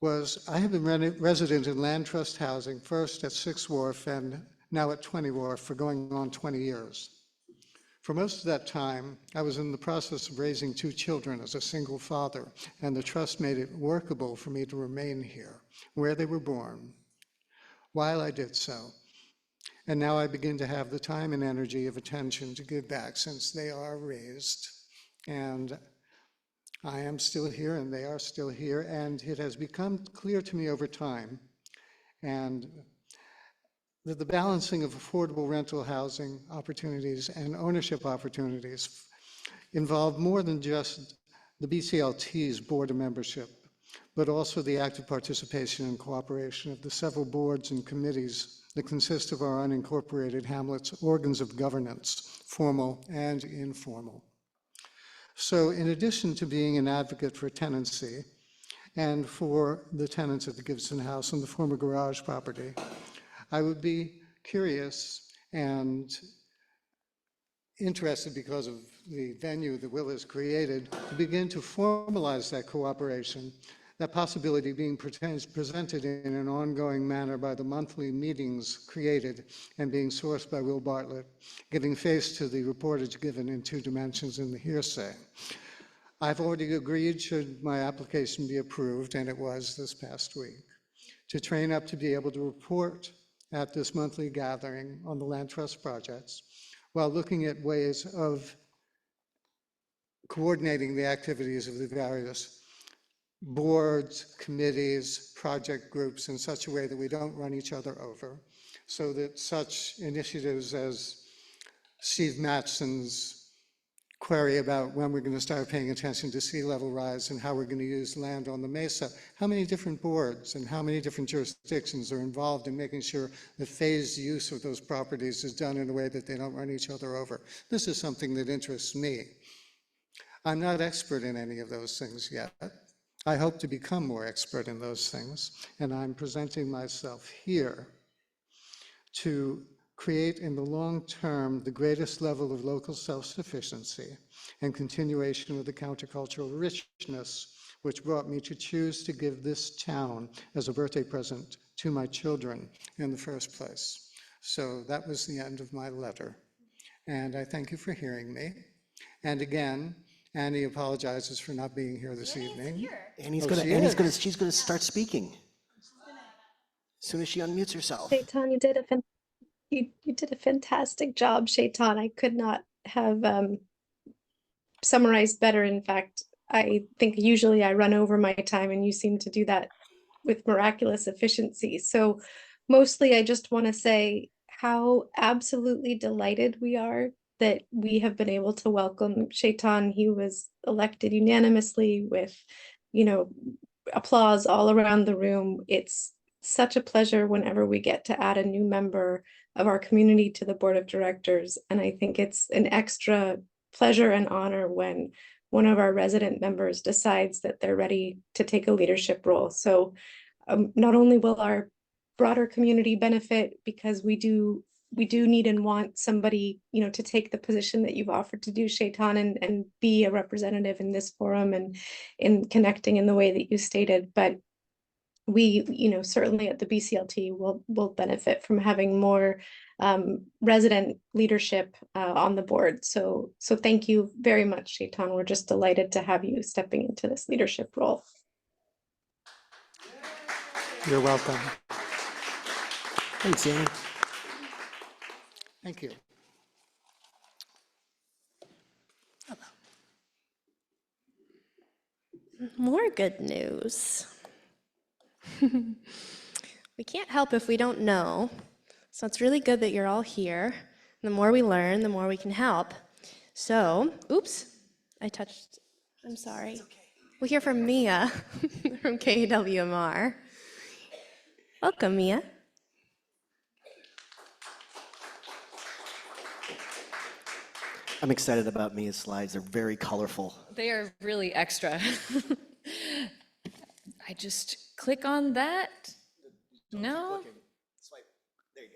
[SPEAKER 9] was, I have been resident in land trust housing, first at 6 Wharf and now at 20 Wharf for going on 20 years. For most of that time, I was in the process of raising 2 children as a single father, and the trust made it workable for me to remain here, where they were born, while I did so. And now I begin to have the time and energy of attention to give back since they are raised. And I am still here and they are still here, and it has become clear to me over time and that the balancing of affordable rental housing opportunities and ownership opportunities involve more than just the BCLT's board of membership, but also the active participation and cooperation of the several boards and committees that consist of our unincorporated hamlets' organs of governance, formal and informal. So in addition to being an advocate for tenancy and for the tenants of the Gibson House and the former garage property, I would be curious and interested, because of the venue that Will has created, to begin to formalize that cooperation, that possibility being presented in an ongoing manner by the monthly meetings created and being sourced by Will Bartlett, giving face to the reportage given in 2 dimensions in the hearsay. I've already agreed, should my application be approved, and it was this past week, to train up to be able to report at this monthly gathering on the land trust projects, while looking at ways of coordinating the activities of the various boards, committees, project groups in such a way that we don't run each other over, so that such initiatives as Steve Matson's query about when we're going to start paying attention to sea level rise and how we're going to use land on the mesa, how many different boards and how many different jurisdictions are involved in making sure the phased use of those properties is done in a way that they don't run each other over. This is something that interests me. I'm not expert in any of those things yet. I hope to become more expert in those things, and I'm presenting myself here to create in the long term the greatest level of local self-sufficiency and continuation of the countercultural richness which brought me to choose to give this town as a birthday present to my children in the first place. So that was the end of my letter. And I thank you for hearing me. And again, Annie apologizes for not being here this evening.
[SPEAKER 1] And she's gonna start speaking as soon as she unmutes herself.
[SPEAKER 10] Shaitan, you did a fantastic job, Shaitan. I could not have summarized better. In fact, I think usually I run over my time and you seem to do that with miraculous efficiency. So mostly I just want to say how absolutely delighted we are that we have been able to welcome Shaitan. He was elected unanimously with, applause all around the room. It's such a pleasure whenever we get to add a new member of our community to the board of directors. And I think it's an extra pleasure and honor when one of our resident members decides that they're ready to take a leadership role. So not only will our broader community benefit, because we do need and want somebody, to take the position that you've offered to do, Shaitan, and be a representative in this forum and in connecting in the way that you stated. But we, certainly at the BCLT will benefit from having more resident leadership on the board. So thank you very much, Shaitan. We're just delighted to have you stepping into this leadership role.
[SPEAKER 9] You're welcome.
[SPEAKER 1] Thanks, Annie.
[SPEAKER 9] Thank you.
[SPEAKER 3] More good news. We can't help if we don't know. So it's really good that you're all here. The more we learn, the more we can help. So, oops, I'm sorry. We'll hear from Mia from KWMR. Welcome, Mia.
[SPEAKER 1] I'm excited about Mia's slides. They're very colorful.
[SPEAKER 11] They are really extra. I just click on that. No?
[SPEAKER 1] Swipe. There you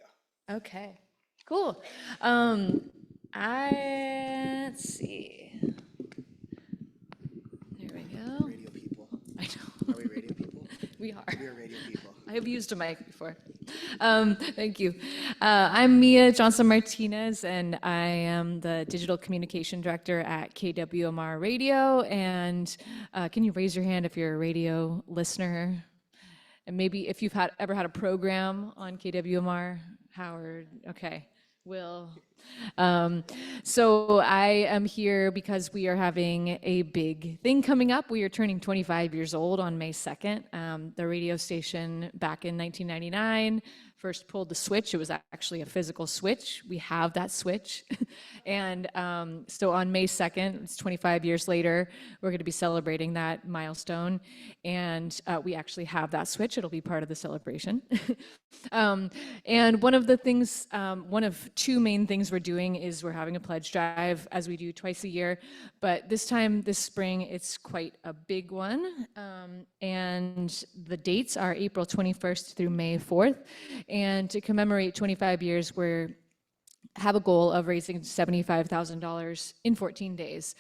[SPEAKER 1] go.
[SPEAKER 11] Okay, cool. Let's see. There we go.
[SPEAKER 1] Radio people.
[SPEAKER 11] I know.
[SPEAKER 1] Are we radio people?
[SPEAKER 11] We are.
[SPEAKER 1] We are radio people.
[SPEAKER 11] I have used a mic before. Thank you. I'm Mia Johnson-Martinez, and I am the Digital Communication Director at KWMR Radio. And can you raise your hand if you're a radio listener? And maybe if you've ever had a program on KWMR, Howard, okay. Will, Um, so I am here because we are having a big thing coming up. We are turning 25 years old on May 2nd. The radio station back in 1999 first pulled the switch. It was actually a physical switch. We have that switch. And so on May 2nd, it's 25 years later, we're going to be celebrating that milestone. And we actually have that switch. It'll be part of the celebration. And one of the things, one of two main things we're doing is we're having a pledge drive as we do twice a year. But this time, this spring, it's quite a big one. And the dates are April 21st through May 4th. And to commemorate 25 years, we're have a goal of raising $75,000 in 14 days.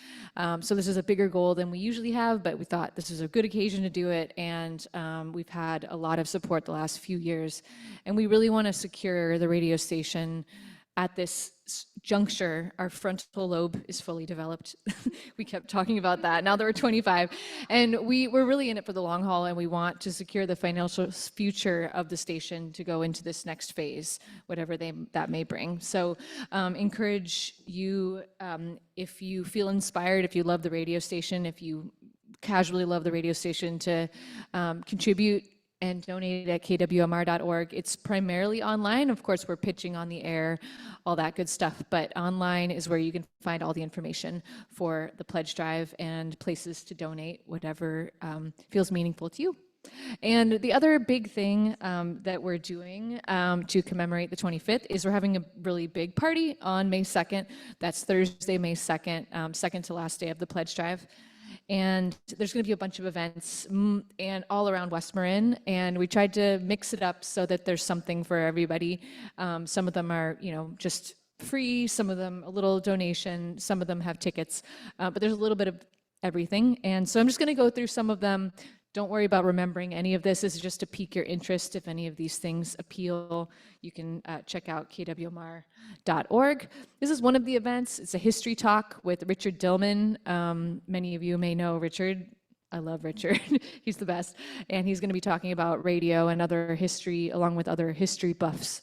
[SPEAKER 11] So this is a bigger goal than we usually have, but we thought this was a good occasion to do it. And we've had a lot of support the last few years. And we really want to secure the radio station at this juncture. Our frontal lobe is fully developed. We kept talking about that now that we're 25. And we're really in it for the long haul, and we want to secure the financial future of the station to go into this next phase, whatever that may bring. So encourage you, if you feel inspired, if you love the radio station, if you casually love the radio station, to contribute and donate at kwmr.org. It's primarily online. Of course, we're pitching on the air, all that good stuff, but online is where you can find all the information for the pledge drive and places to donate, whatever feels meaningful to you. And the other big thing that we're doing to commemorate the 25th is we're having a really big party on May 2nd. That's Thursday, May 2nd, second to last day of the pledge drive. And there's going to be a bunch of events and all around West Marin, and we tried to mix it up so that there's something for everybody. Some of them are, just free, some of them a little donation, some of them have tickets, but there's a little bit of everything. And so I'm just going to go through some of them. Don't worry about remembering any of this. This is just to pique your interest. If any of these things appeal, you can check out kwmr.org. This is one of the events. It's a history talk with Richard Dillman. Many of you may know Richard. I love Richard. He's the best. And he's going to be talking about radio and other history, along with other history buffs.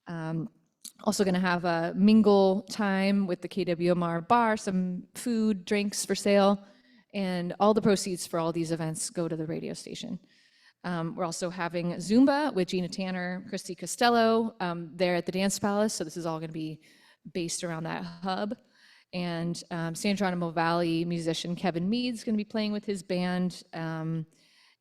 [SPEAKER 11] Also going to have a mingle time with the KWMR bar, some food, drinks for sale. And all the proceeds for all these events go to the radio station. We're also having Zumba with Gina Tanner, Christy Costello there at the Dance Palace. So this is all going to be based around that hub. And San Geronimo Valley musician Kevin Mead's going to be playing with his band.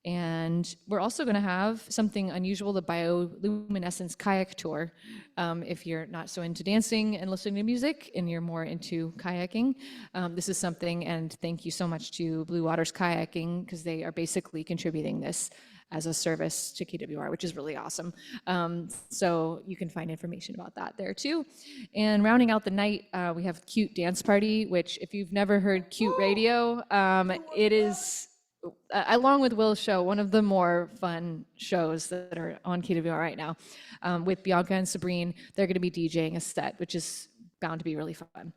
[SPEAKER 11] And we're also going to have something unusual, the Bioluminescence Kayak Tour. If you're not so into dancing and listening to music and you're more into kayaking, this is something, and thank you so much to Blue Waters Kayaking, because they are basically contributing this as a service to KWR, which is really awesome. So you can find information about that there too. And rounding out the night, we have Cute Dance Party, which if you've never heard Cute Radio, it is, along with Will's show, one of the more fun shows that are on KWR right now. With Bianca and Sabrine, they're going to be DJing a set, which is bound to be really fun.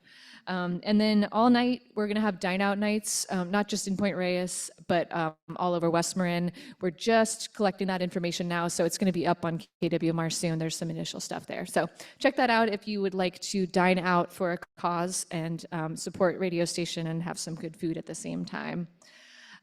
[SPEAKER 11] And then all night, we're going to have dine out nights, not just in Point Reyes, but all over West Marin. We're just collecting that information now, so it's going to be up on KWMR soon. There's some initial stuff there. So check that out if you would like to dine out for a cause and support radio station and have some good food at the same time.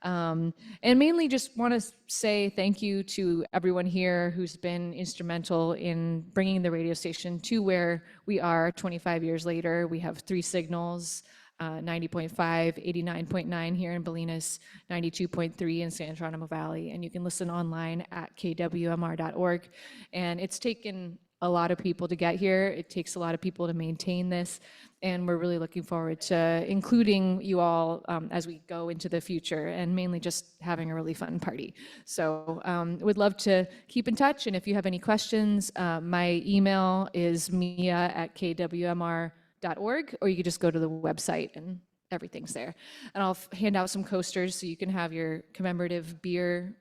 [SPEAKER 11] And mainly just want to say thank you to everyone here who's been instrumental in bringing the radio station to where we are 25 years later. We have 3 signals, 90.5, 89.9 here in Bolinas, 92.3 in San Geronimo Valley, and you can listen online at kwmr.org. And it's taken a lot of people to get here. It takes a lot of people to maintain this, and we're really looking forward to including you all as we go into the future, and mainly just having a really fun party. So would love to keep in touch, and if you have any questions, my email is mia@kwmr.org, or you could just go to the website and everything's there. And I'll hand out some coasters so you can have your commemorative beer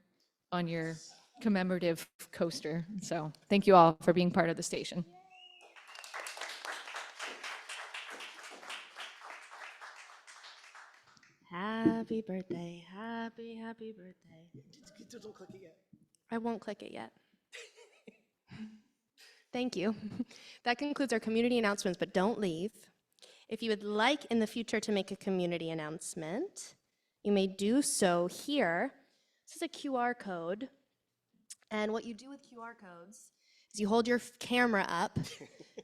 [SPEAKER 11] on your commemorative coaster. So thank you all for being part of the station.
[SPEAKER 3] Happy birthday, happy birthday.
[SPEAKER 1] Don't click it yet.
[SPEAKER 3] I won't click it yet. Thank you. That concludes our community announcements, but don't leave. If you would like in the future to make a community announcement, you may do so here. This is a QR code. And what you do with QR codes is you hold your camera up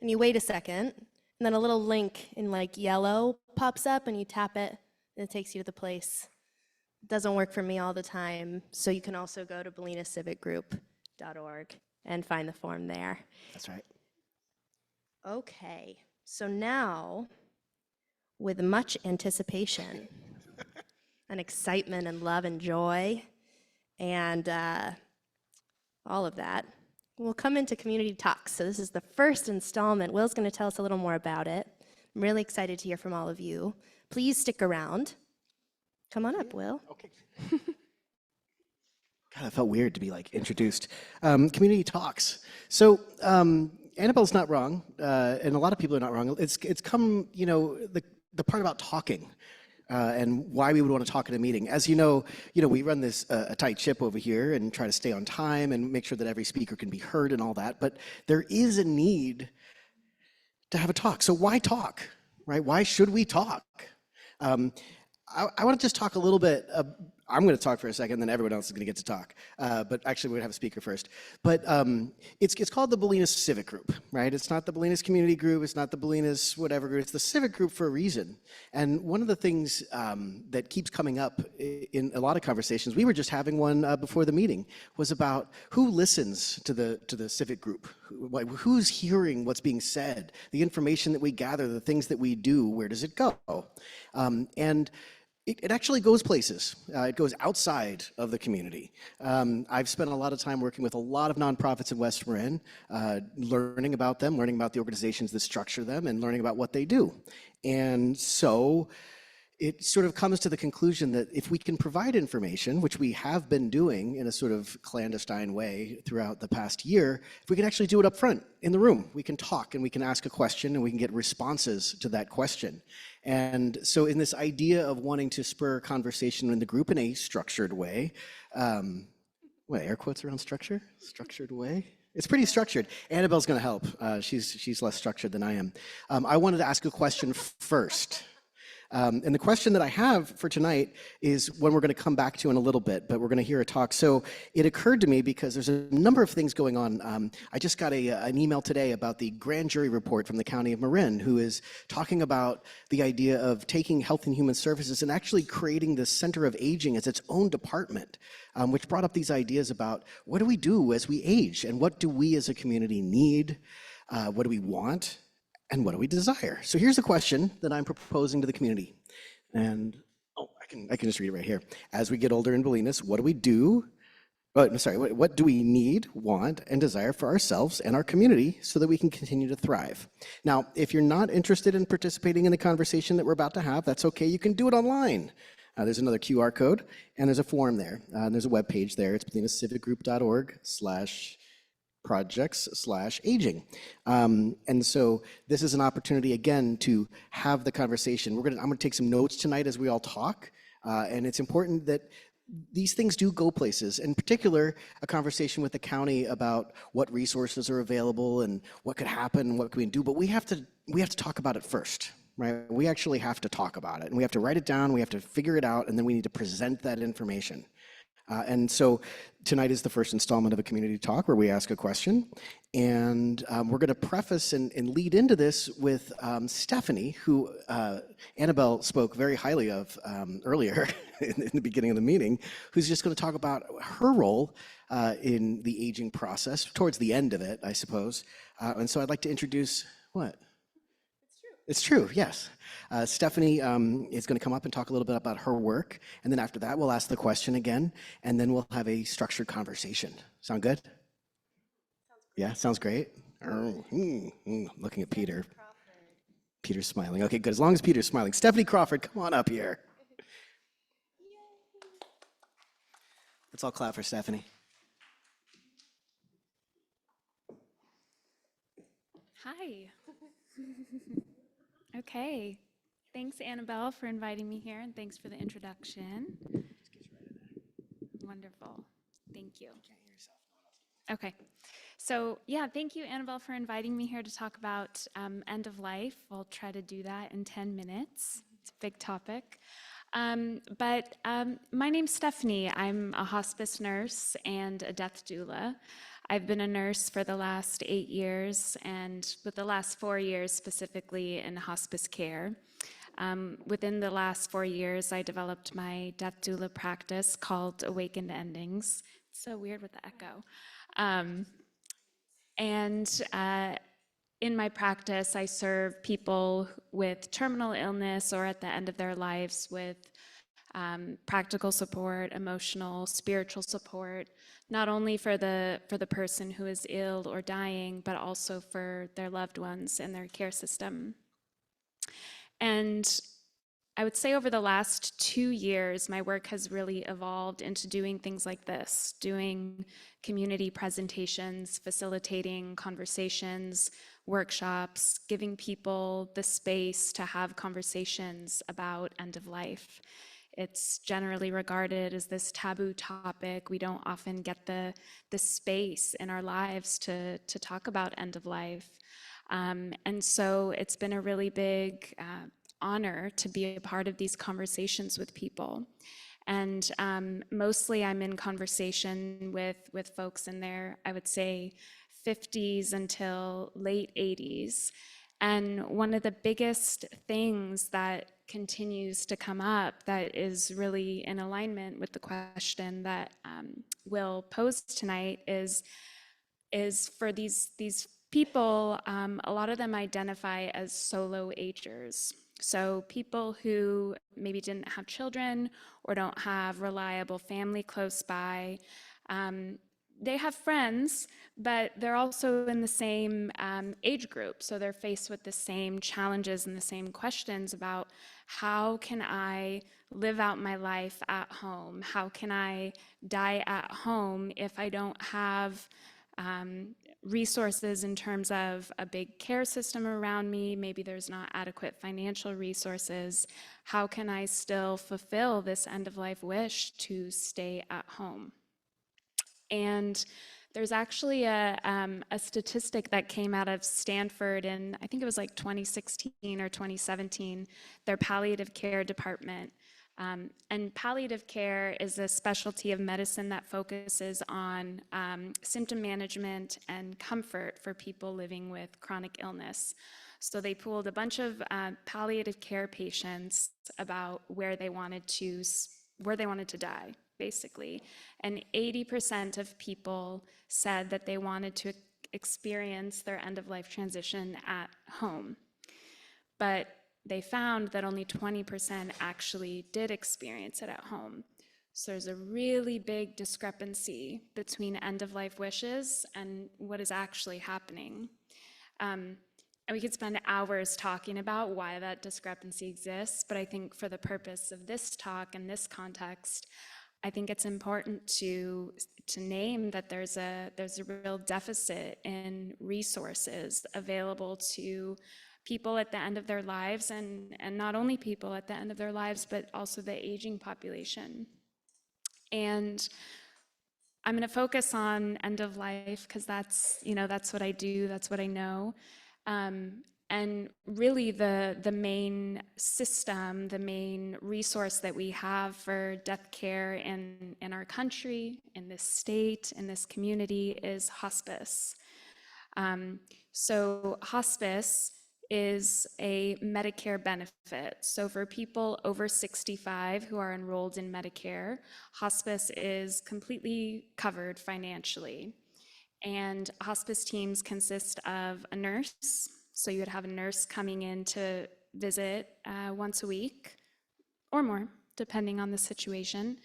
[SPEAKER 3] and you wait a second, and then a little link in like yellow pops up and you tap it and it takes you to the place. It doesn't work for me all the time, so you can also go to bolinascivicgroup.org and find the form there.
[SPEAKER 1] That's right.
[SPEAKER 3] Okay, so now, with much anticipation and excitement and love and joy and all of that, we'll come into community talks. So this is the first installment. Will's going to tell us a little more about it. I'm really excited to hear from all of you. Please stick around. Come on up, Will.
[SPEAKER 1] Okay. God, it felt weird to be like introduced. Community talks. So Annabelle's not wrong, and a lot of people are not wrong. It's come, the part about talking. And why we would want to talk at a meeting. As you know, we run this a tight ship over here and try to stay on time and make sure that every speaker can be heard and all that. But there is a need to have a talk. So why talk, right? Why should we talk? I want to just talk a little bit. I'm going to talk for a second, then everyone else is going to get to talk. But actually, we're going to have a speaker first. But it's called the Bolinas Civic Group, right? It's not the Bolinas Community Group. It's not the Bolinas whatever group. It's the Civic Group for a reason. And one of the things that keeps coming up in a lot of conversations, we were just having one before the meeting, was about who listens to the Civic Group. Who's hearing what's being said, the information that we gather, the things that we do, where does it go? And it actually goes places. It goes outside of the community. I've spent a lot of time working with a lot of nonprofits in West Marin, learning about them, learning about the organizations that structure them, and learning about what they do. And so it sort of comes to the conclusion that if we can provide information, which we have been doing in a sort of clandestine way throughout the past year, if we can actually do it up front in the room, we can talk and we can ask a question and we can get responses to that question. And so in this idea of wanting to spur conversation in the group in a structured way, what, air quotes around structure? Structured way? It's pretty structured. Annabelle's gonna help. She's less structured than I am. I wanted to ask a question first. And the question that I have for tonight is one we're going to come back to in a little bit, but we're going to hear a talk. So it occurred to me because there's a number of things going on. I just got an email today about the grand jury report from the County of Marin, who is talking about the idea of taking Health and Human Services and actually creating the Center of Aging as its own department, which brought up these ideas about what do we do as we age and what do we as a community need, what do we want, and what do we desire? So here's a question that I'm proposing to the community. And I can just read it right here. As we get older in Bolinas, what do we do? What do we need, want, and desire for ourselves and our community so that we can continue to thrive? Now, if you're not interested in participating in the conversation that we're about to have, that's okay. You can do it online. There's another QR code, and there's a form there. There's a web page there. It's bolinascivicgroup.org/projects/aging. And so this is an opportunity, again, to have the conversation. I'm gonna take some notes tonight as we all talk, and it's important that these things do go places. In particular, a conversation with the county about what resources are available and what could happen, what can we do, but we have to talk about it first. Right? We actually have to talk about it, and we have to write it down, we have to figure it out, and then we need to present that information. And so tonight is the first installment of a community talk where we ask a question. And we're going to preface and lead into this with Stephanie, who Annabelle spoke very highly of earlier in the beginning of the meeting, who's just going to talk about her role in the aging process, towards the end of it, I suppose. And so I'd like to introduce, what? It's true, yes. Stephanie is going to come up and talk a little bit about her work, and then after that, we'll ask the question again, and then we'll have a structured conversation. Sound good? Yeah, sounds great. Looking at Peter. Peter's smiling. Okay, good. As long as Peter's smiling. Stephanie Crawford, come on up here. Let's all clap for Stephanie.
[SPEAKER 12] Hi. Okay. Thanks, Annabelle, for inviting me here, and thanks for the introduction. Wonderful. Thank you. Okay. So, yeah, thank you, Annabelle, for inviting me here to talk about end of life. I'll try to do that in 10 minutes. It's a big topic. My name's Stephanie. I'm a hospice nurse and a death doula. I've been a nurse for the last 8 years, and with the last 4 years specifically in hospice care. Within the last 4 years, I developed my death doula practice called Awakened Endings. It's so weird with the echo. In my practice, I serve people with terminal illness or at the end of their lives with practical support, emotional, spiritual support, not only for the person who is ill or dying, but also for their loved ones and their care system. And I would say over the last 2 years, my work has really evolved into doing things like this, doing community presentations, facilitating conversations, workshops, giving people the space to have conversations about end of life. It's generally regarded as this taboo topic. We don't often get the space in our lives to talk about end of life. And so it's been a really big honor to be a part of these conversations with people. And mostly I'm in conversation with folks in their, I would say, 50s until late 80s. And one of the biggest things that continues to come up that is really in alignment with the question that Will posed tonight is for these people, a lot of them identify as solo agers. So people who maybe didn't have children or don't have reliable family close by, they have friends, but they're also in the same age group. So they're faced with the same challenges and the same questions about how can I live out my life at home? How can I die at home if I don't have resources in terms of a big care system around me? Maybe there's not adequate financial resources. How can I still fulfill this end of life wish to stay at home? And there's actually a statistic that came out of Stanford in, I think it was like 2016 or 2017, their palliative care department. And palliative care is a specialty of medicine that focuses on symptom management and comfort for people living with chronic illness. So they pooled a bunch of palliative care patients about where they wanted to die, basically. And 80% of people said that they wanted to experience their end-of-life transition at home. But they found that only 20% actually did experience it at home. So there's a really big discrepancy between end-of-life wishes and what is actually happening. And we could spend hours talking about why that discrepancy exists, but I think for the purpose of this talk and this context, I think it's important to name that there's a real deficit in resources available to people at the end of their lives, and not only people at the end of their lives, but also the aging population. And I'm going to focus on end of life because that's what I do, that's what I know. And really the main system, the main resource that we have for death care in our country, in this state, in this community is hospice. So hospice is a Medicare benefit. So for people over 65 who are enrolled in Medicare, hospice is completely covered financially. And hospice teams consist of a nurse. So you would have a nurse coming in to visit once a week or more, depending on the situation.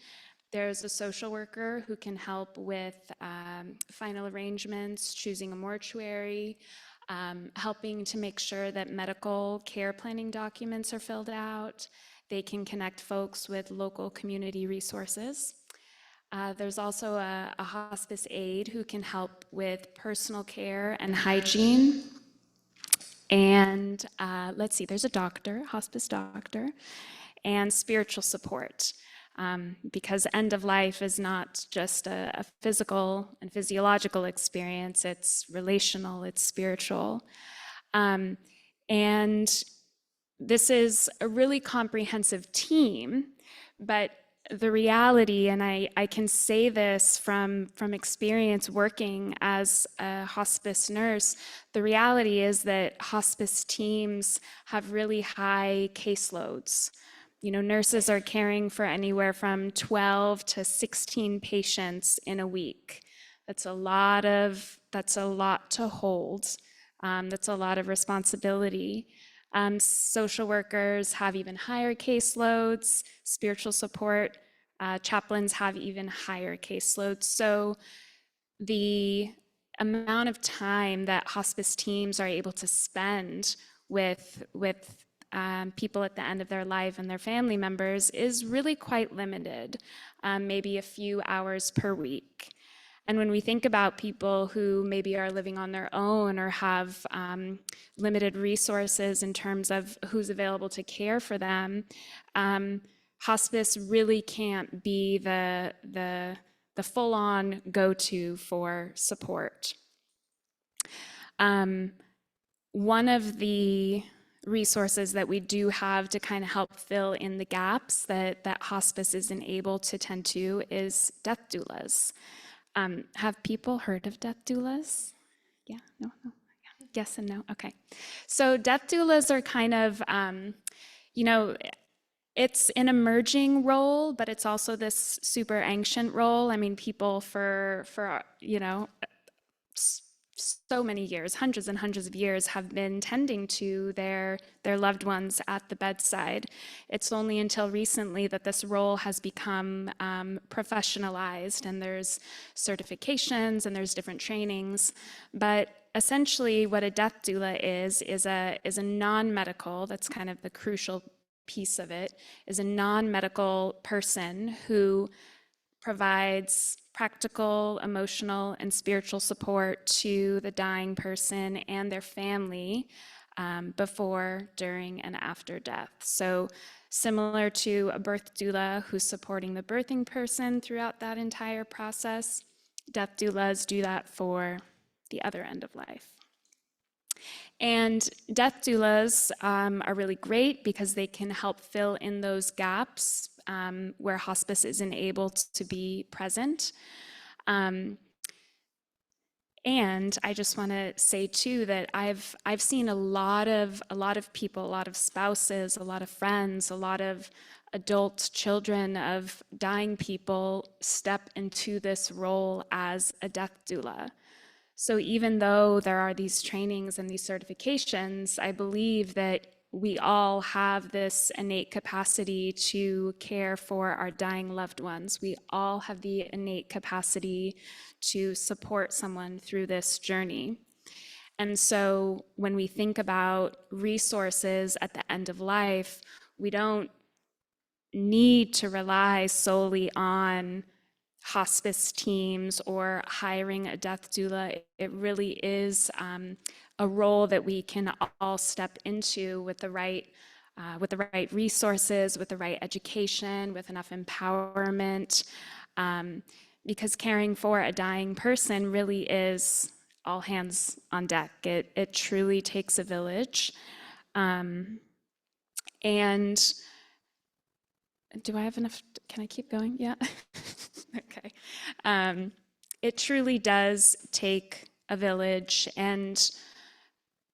[SPEAKER 12] There's a social worker who can help with final arrangements, choosing a mortuary, helping to make sure that medical care planning documents are filled out. They can connect folks with local community resources. There's also a hospice aide who can help with personal care and hygiene. And let's see, there's a doctor, hospice doctor, and spiritual support. because end of life is not just a physical and physiological experience, it's relational, it's spiritual. And this is a really comprehensive team, but the reality, and I can say this from experience working as a hospice nurse, the reality is that hospice teams have really high caseloads. You know, nurses are caring for anywhere from 12 to 16 patients in a week. That's a lot to hold. That's a lot of responsibility. Social workers have even higher caseloads, spiritual support, chaplains have even higher caseloads. So the amount of time that hospice teams are able to spend with people at the end of their life and their family members is really quite limited, maybe a few hours per week. And when we think about people who maybe are living on their own or have limited resources in terms of who's available to care for them, hospice really can't be the full-on go-to for support. One of the resources that we do have to kind of help fill in the gaps that hospice isn't able to tend to is death doulas. Have people heard of death doulas? Yeah, no, yeah. Yes and no, okay. So death doulas are kind of, it's an emerging role, but it's also this super ancient role. I mean, people for so many years, hundreds and hundreds of years, have been tending to their loved ones at the bedside. It's only until recently that this role has become professionalized, and there's certifications and there's different trainings. But essentially, what a death doula is a non-medical. That's kind of the crucial piece of it. Is a non-medical person who provides practical, emotional, and spiritual support to the dying person and their family before, during, and after death. So similar to a birth doula who's supporting the birthing person throughout that entire process, death doulas do that for the other end of life. And death doulas are really great because they can help fill in those gaps where hospice isn't able to be present. And I just want to say too that I've seen a lot of people, a lot of spouses, a lot of friends, a lot of adult children of dying people step into this role as a death doula. So even though there are these trainings and these certifications, I believe that we all have this innate capacity to care for our dying loved ones. We all have the innate capacity to support someone through this journey. And so when we think about resources at the end of life, we don't need to rely solely on hospice teams or hiring a death doula. It really is a role that we can all step into with the right resources, with the right education, with enough empowerment, because caring for a dying person really is all hands on deck. It truly takes a village. And do I have enough? Can I keep going? Yeah. Okay. It truly does take a village, and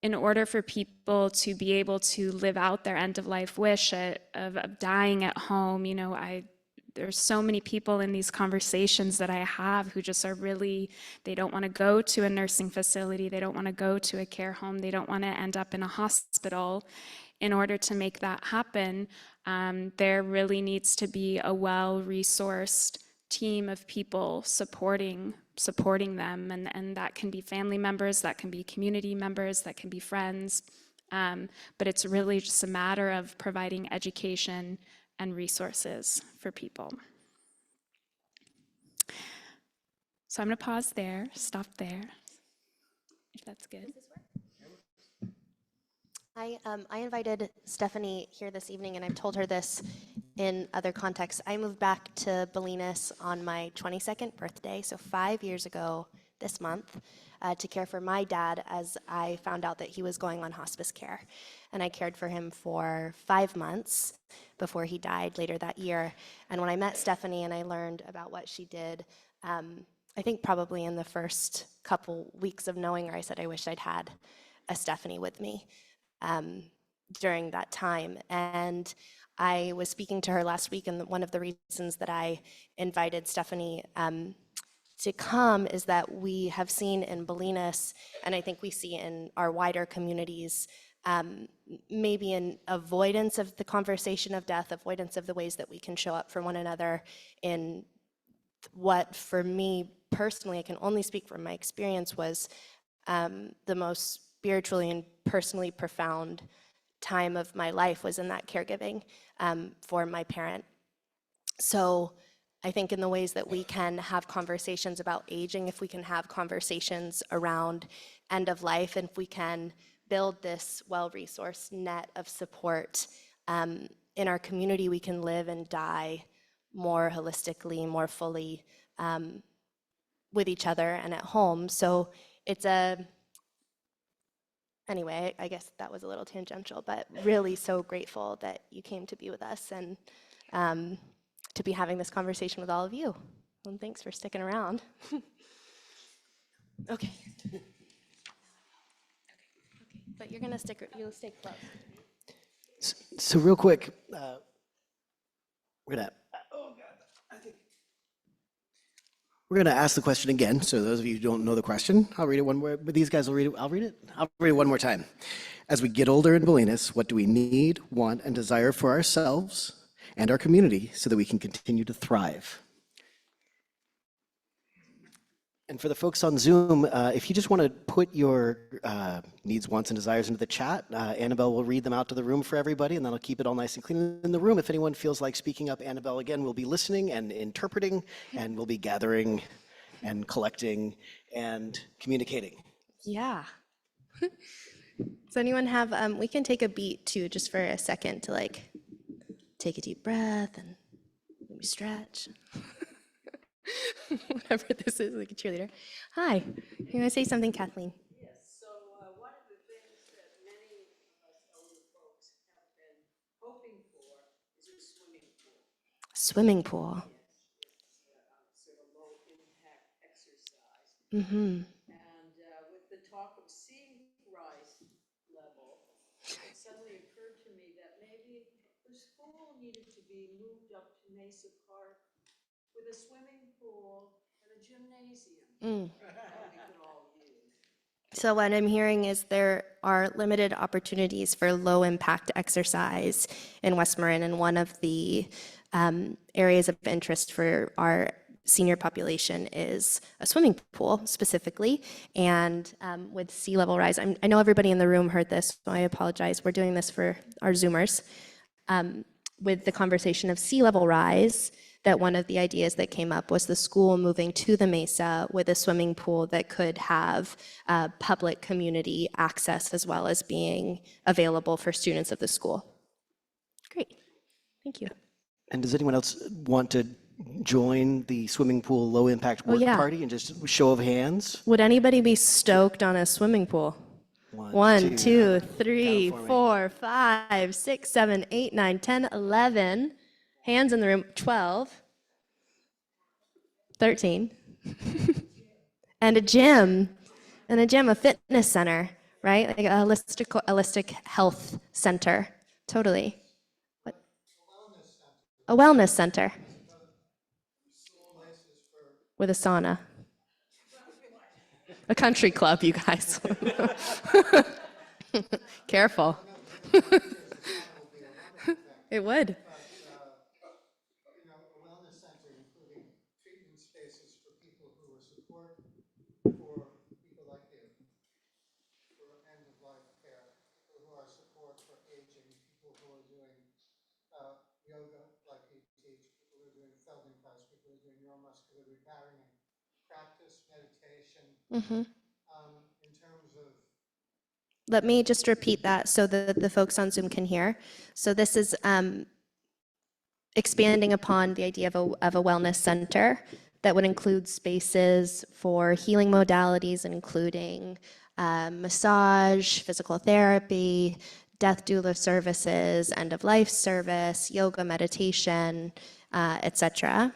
[SPEAKER 12] in order for people to be able to live out their end of life wish of dying at home, there's so many people in these conversations that I have who just are really, they don't want to go to a nursing facility, they don't want to go to a care home, they don't want to end up in a hospital. In order to make that happen, there really needs to be a well-resourced team of people supporting them, and that can be family members, that can be community members, that can be friends, but it's really just a matter of providing education and resources for people. So I'm going to pause there, stop there, if that's good.
[SPEAKER 3] I invited Stephanie here this evening, and I've told her this in other contexts. I moved back to Bolinas on my 22nd birthday, so 5 years ago this month, to care for my dad as I found out that he was going on hospice care. And I cared for him for 5 months before he died later that year. And when I met Stephanie and I learned about what she did, I think probably in the first couple weeks of knowing her, I said, I wish I'd had a Stephanie with me during that time. And I was speaking to her last week, and one of the reasons that I invited Stephanie to come is that we have seen in Bolinas, and I think we see in our wider communities, maybe an avoidance of the conversation of death, avoidance of the ways that we can show up for one another in what, for me personally, I can only speak from my experience, was the most spiritually and personally profound time of my life was in that caregiving for my parent. So I think in the ways that we can have conversations about aging, if we can have conversations around end of life, and if we can build this well-resourced net of support in our community, we can live and die more holistically, more fully with each other and at home. So it's anyway, I guess that was a little tangential, but really so grateful that you came to be with us and to be having this conversation with all of you. And thanks for sticking around. Okay. But you'll stay close.
[SPEAKER 1] So real quick, we're gonna ask the question again. So those of you who don't know the question, I'll read it one more. But these guys will read it. I'll read it one more time. As we get older in Bolinas, what do we need, want, and desire for ourselves and our community so that we can continue to thrive? And for the folks on Zoom, if you just want to put your needs, wants, and desires into the chat, Annabelle will read them out to the room for everybody, and that'll keep it all nice and clean in the room. If anyone feels like speaking up, Annabelle, again, will be listening and interpreting, and we'll be gathering and collecting and communicating.
[SPEAKER 3] Yeah. Does anyone have, we can take a beat too, just for a second to like take a deep breath and maybe stretch. Whatever this is, like a cheerleader. Hi, you want to say something, Kathleen?
[SPEAKER 4] Yes, so one of the things that many of us older folks have been hoping for is a swimming pool.
[SPEAKER 3] Swimming pool.
[SPEAKER 4] Sort of low impact exercise.
[SPEAKER 3] Mm-hmm.
[SPEAKER 4] And with the talk of sea rise level, it suddenly occurred to me that maybe the school needed to be moved up to Mesa Park with a swimming pool and a gymnasium that we could all use.
[SPEAKER 3] So what I'm hearing is there are limited opportunities for low impact exercise in West Marin, and one of the areas of interest for our senior population is a swimming pool specifically. And with sea level rise, I know everybody in the room heard this, so I apologize. We're doing this for our Zoomers. With the conversation of sea level rise, that one of the ideas that came up was the school moving to the Mesa with a swimming pool that could have public community access as well as being available for students of the school. Great, thank you.
[SPEAKER 1] And does anyone else want to join the swimming pool low impact work party and just show of hands?
[SPEAKER 3] Would anybody be stoked on a swimming pool? 1, 2, 3, 4, 5, 6, 7, 8, 9, 10, 11. Hands in the room, 12, 13. And a gym, a fitness center, right? Like a holistic health center, totally. What? A wellness center. With a sauna. A country club, you guys. Careful. It would.
[SPEAKER 9] A wellness center, including treatment spaces for people who are support for people like you, for end-of-life care, people who are support for aging, people who are doing yoga like you teach, people who are doing Feldenkrais class, people who are doing neuromuscular repairing and practice meditation. In terms of
[SPEAKER 3] Let me just repeat that so that the folks on Zoom can hear. So this is expanding upon the idea of a wellness center that would include spaces for healing modalities, including massage, physical therapy, death doula services, end of life service, yoga, meditation, etc.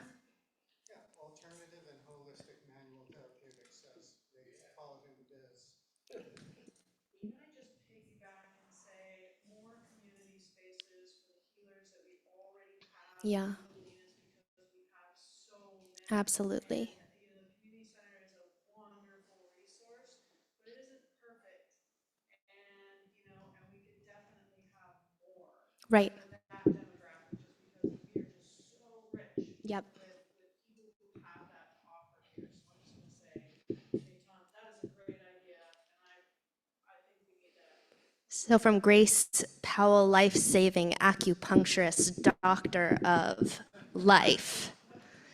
[SPEAKER 9] Alternative and holistic manual therapeutics, as they call it in the biz.
[SPEAKER 7] Can I just piggyback and say more community spaces for the healers that we already have
[SPEAKER 3] Yeah,
[SPEAKER 7] in Bolinas because we have so many.
[SPEAKER 3] absolutely.
[SPEAKER 7] And, you know, the community center is a wonderful resource, but it isn't perfect. And, you know, and we could definitely have more
[SPEAKER 3] Right.
[SPEAKER 7] for that demographic just because we are just so rich
[SPEAKER 3] Yep.
[SPEAKER 7] with people who have that to offer here. So I'm just gonna say, Tom, that is a great idea, and I think we need that.
[SPEAKER 3] So from Grace Powell, life-saving acupuncturist, doctor of life,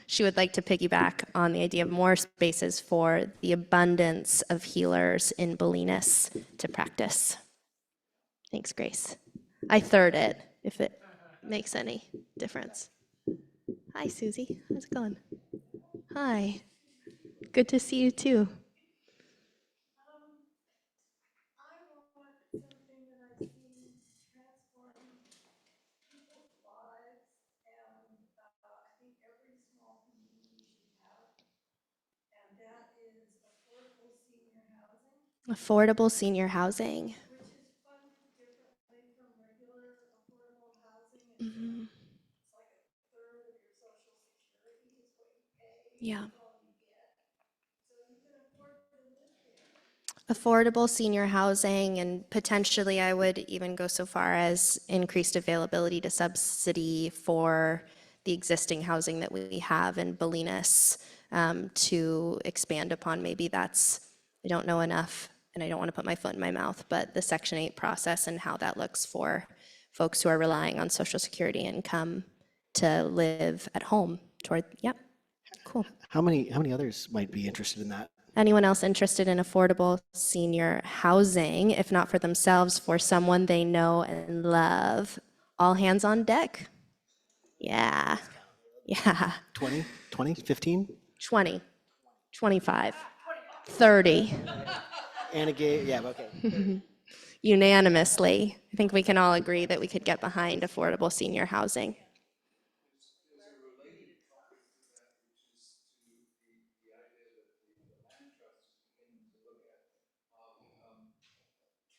[SPEAKER 3] she would like to piggyback on the idea of more spaces for the abundance of healers in Bolinas to practice. Thanks, Grace. I third it, if it makes any difference. Hi, Susie. How's it going? Hi. Good to see you too.
[SPEAKER 7] I want something that I've seen transform people's lives, and I think every small community should have, and that is affordable senior housing,
[SPEAKER 3] Affordable senior housing.
[SPEAKER 7] which is funded differently from regular affordable housing.
[SPEAKER 3] Mhm.
[SPEAKER 7] It's like a third of your social security is what you pay.
[SPEAKER 3] Yeah.
[SPEAKER 7] That's all you get. So you can afford to live there.
[SPEAKER 3] Affordable senior housing, and potentially I would even go so far as increased availability to subsidy for the existing housing that we have in Bolinas, to expand upon. Maybe that's, I don't know enough, and I don't want to put my foot in my mouth, but the Section 8 process and how that looks for folks who are relying on Social Security income to live at home toward, yep, cool.
[SPEAKER 1] How many others might be interested in that?
[SPEAKER 3] Anyone else interested in affordable senior housing, if not for themselves, for someone they know and love? All hands on deck. Yeah. Yeah.
[SPEAKER 1] 20, 15?
[SPEAKER 3] 20, 25, 30.
[SPEAKER 1] Anna gave, yeah, okay.
[SPEAKER 3] Unanimously. I think we can all agree that we could get behind affordable senior housing.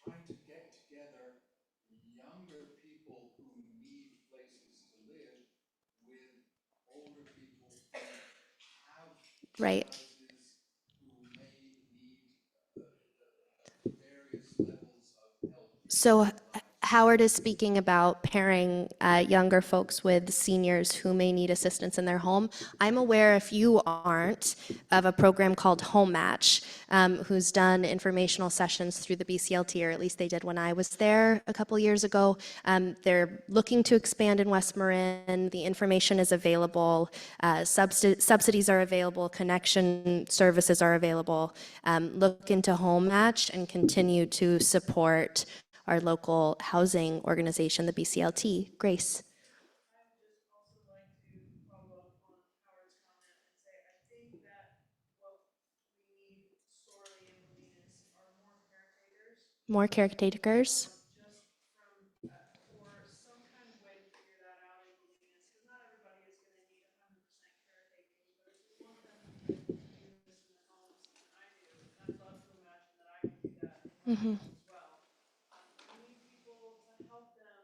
[SPEAKER 13] Trying to get together younger people who need places to live with older people who have
[SPEAKER 3] Right.
[SPEAKER 13] houses, who may need various levels of help.
[SPEAKER 3] So Howard is speaking about pairing younger folks with seniors who may need assistance in their home. I'm aware, if you aren't, of a program called Home Match, who's done informational sessions through the BCLT, or at least they did when I was there a couple years ago. They're looking to expand in West Marin. The information is available. Subsidies are available. Connection services are available. Look into Home Match and continue to support our local housing organization, the BCLT. Grace.
[SPEAKER 7] I would just also like to follow up on Howard's comment and say, I think that what we need sorely in Bolinas are more caretakers.
[SPEAKER 3] More caretakers.
[SPEAKER 7] Just from, or some kind of way to figure that out in Bolinas, because not everybody is gonna need 100% caretaking, but if we want them to be able to do this in their homes, and I do, and I'd love to imagine that I can do that in my home as well. We need people to help them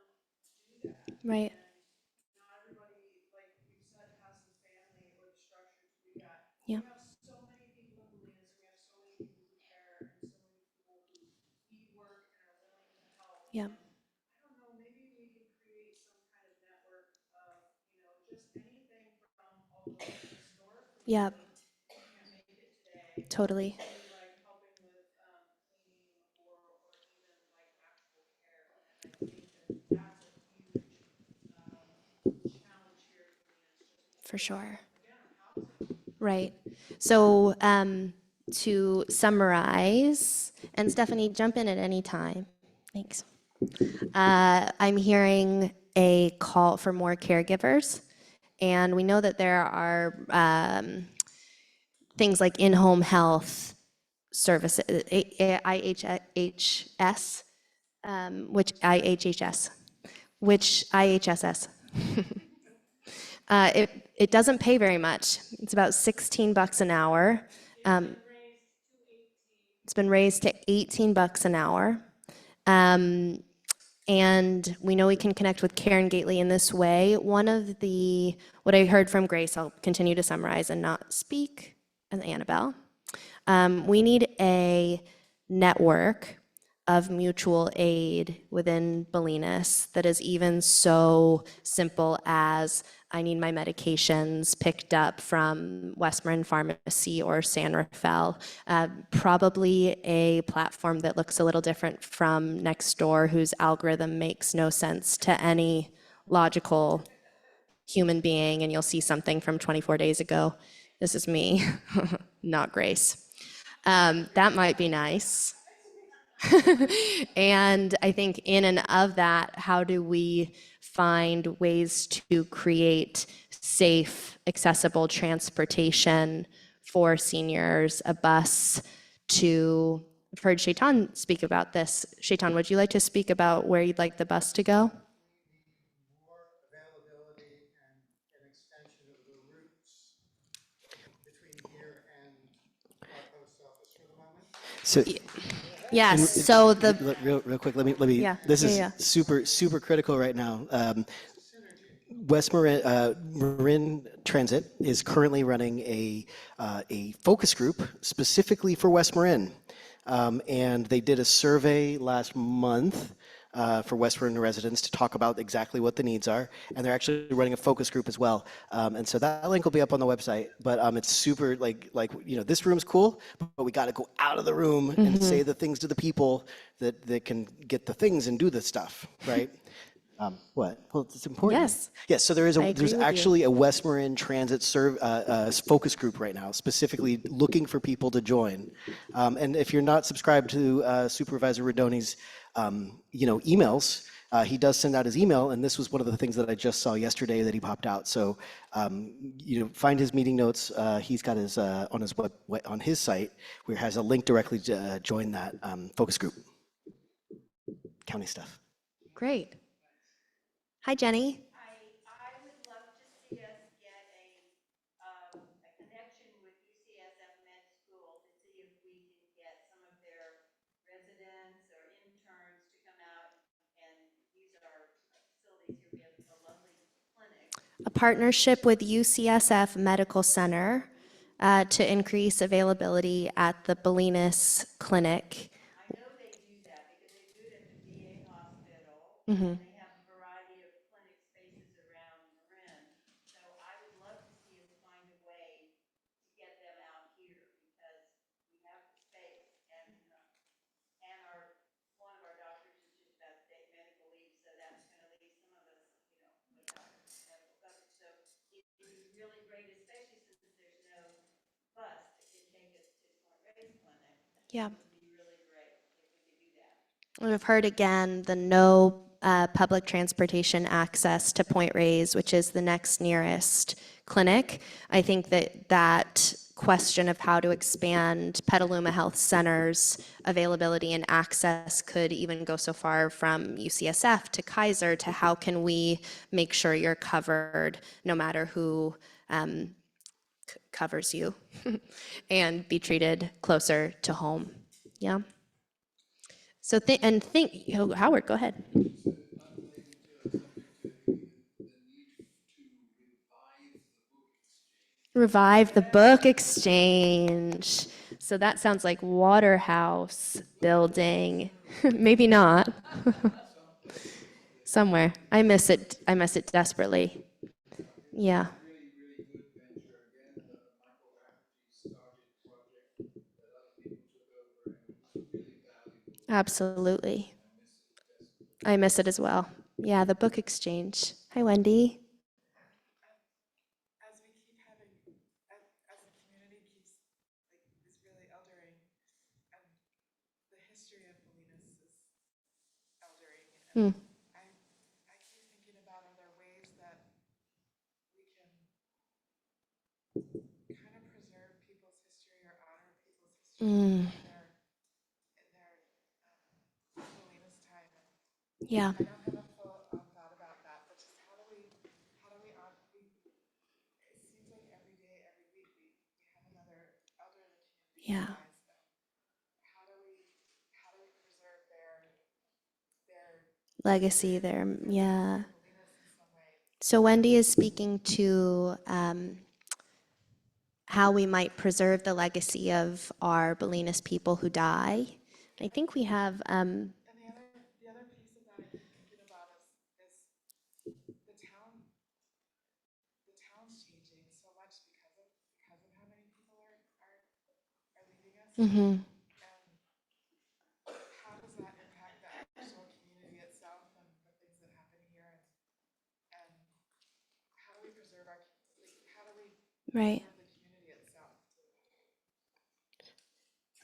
[SPEAKER 7] do that.
[SPEAKER 3] Right.
[SPEAKER 7] And not everybody, like you said, has the family or the structure to do that.
[SPEAKER 3] Yeah.
[SPEAKER 7] We have so many people in Bolinas, and we have so many people who care, and so many people who need work and are willing to help.
[SPEAKER 3] Yeah.
[SPEAKER 7] I don't know, maybe we can create some kind of network of, you know, just anything from, although historically
[SPEAKER 3] Yeah.
[SPEAKER 7] you can't make it today,
[SPEAKER 3] Totally.
[SPEAKER 7] to like helping with cleaning or even like actual care. And I think that that's a huge challenge here in Bolinas, just
[SPEAKER 3] For sure.
[SPEAKER 7] again, our housing.
[SPEAKER 3] Right. So to summarize, and Stephanie, jump in at any time. Thanks. I'm hearing a call for more caregivers And we know that there are things like in-home health services, IHHS, which IHSS. It doesn't pay very much. It's about $16 an hour. It's been raised to $18 an hour. And we know we can connect with Karen Gately in this way. What I heard from Grace, I'll continue to summarize and not speak as Annabelle. We need a network of mutual aid within Bolinas that is even so simple as I need my medications picked up from Westmoreland Pharmacy or San Rafael. Probably a platform that looks a little different from Nextdoor, whose algorithm makes no sense to any logical human being, and you'll see something from 24 days ago. This is me, not Grace. That might be nice. And I think in and of that, how do we find ways to create safe, accessible transportation for seniors, a bus to, I've heard Shaitan speak about this. Shaitan, would you like to speak about where you'd like the bus to go?
[SPEAKER 9] More availability and an extension of the routes between here and our post office for the moment.
[SPEAKER 1] So,
[SPEAKER 3] Yes, so
[SPEAKER 1] real quick, let me,
[SPEAKER 3] Yeah,
[SPEAKER 1] this is
[SPEAKER 3] yeah.
[SPEAKER 1] super critical right now. Marin Transit is currently running a focus group specifically for West Marin. And they did a survey last month for West Marin residents to talk about exactly what the needs are. And they're actually running a focus group as well. And so that link will be up on the website. But it's super, this room's cool, but we got to go out of the room and say the things to the people that can get the things and do the stuff, right? What? Well, it's important.
[SPEAKER 3] Yes.
[SPEAKER 1] Yes. So there's
[SPEAKER 3] with you.
[SPEAKER 1] actually a West Marin Transit focus group right now, specifically looking for people to join. And if you're not subscribed to Supervisor Rodoni's, emails, he does send out his email, and this was one of the things that I just saw yesterday that he popped out. So, find his meeting notes. He's got his on his site where he has a link directly to join that focus group. County stuff.
[SPEAKER 3] Great. Hi, Jenny.
[SPEAKER 4] I would love to see us get a connection with UCSF Med School to see if we can get some of their residents or interns to come out and use our facilities here. We have a lovely clinic.
[SPEAKER 3] A partnership with UCSF Medical Center to increase availability at the Bolinas Clinic.
[SPEAKER 4] I know they do that because they do it at the VA hospital.
[SPEAKER 3] Mhm.
[SPEAKER 4] They have a variety of clinic spaces around Marin. So I would love to see us find a way to get them out here because we have the space and one of our doctors is just about to take medical leave, so that's going to leave some of us, without medical coverage. So it'd be really great, especially since there's no bus that can take us to Point Reyes Clinic.
[SPEAKER 3] Yeah.
[SPEAKER 4] It would be really great if we could do that.
[SPEAKER 3] We've heard again the no public transportation access to Point Reyes, which is the next nearest clinic. I think that question of how to expand Petaluma Health Center's availability and access could even go so far from UCSF to Kaiser to how can we make sure you're covered no matter who covers you and be treated closer to home. Yeah. So Howard, go ahead. Revive the book exchange. So that sounds like Waterhouse building. Maybe not. Somewhere. I miss it. I miss it desperately. Yeah. Absolutely. I miss it as well. Yeah, the book exchange. Hi, Wendy.
[SPEAKER 7] As we keep having, as the community keeps, is really eldering, and the history of Bolinas is eldering, and I keep thinking about are there ways that we can
[SPEAKER 3] Mm. Yeah. Yeah. Legacy there, yeah. So Wendy is speaking to how we might preserve the legacy of our Bolinas people who die. I think we have,
[SPEAKER 7] The other piece of that I'm thinking about is the town's changing so much because of how many people are leaving us.
[SPEAKER 3] mhm,
[SPEAKER 7] And how does that impact the actual community itself and the things that happen here? And how do we preserve how do we
[SPEAKER 3] right.
[SPEAKER 7] preserve the community itself?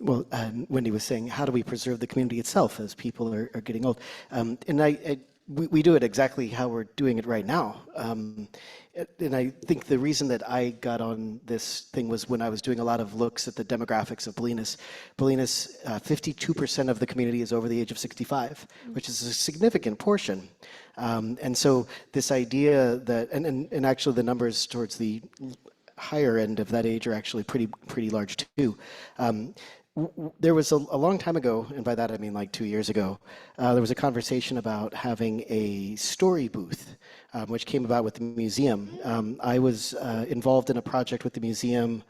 [SPEAKER 1] Well, Wendy was saying, how do we preserve the community itself as people are getting old? And we do it exactly how we're doing it right now. And I think the reason that I got on this thing was when I was doing a lot of looks at the demographics of Bolinas. Bolinas, 52% of the community is over the age of 65, which is a significant portion. And so this idea that, and actually the numbers towards the higher end of that age are actually pretty large too. There was a long time ago, and by that I mean like 2 years ago, there was a conversation about having a story booth, which came about with the museum. I was involved in a project with the museum.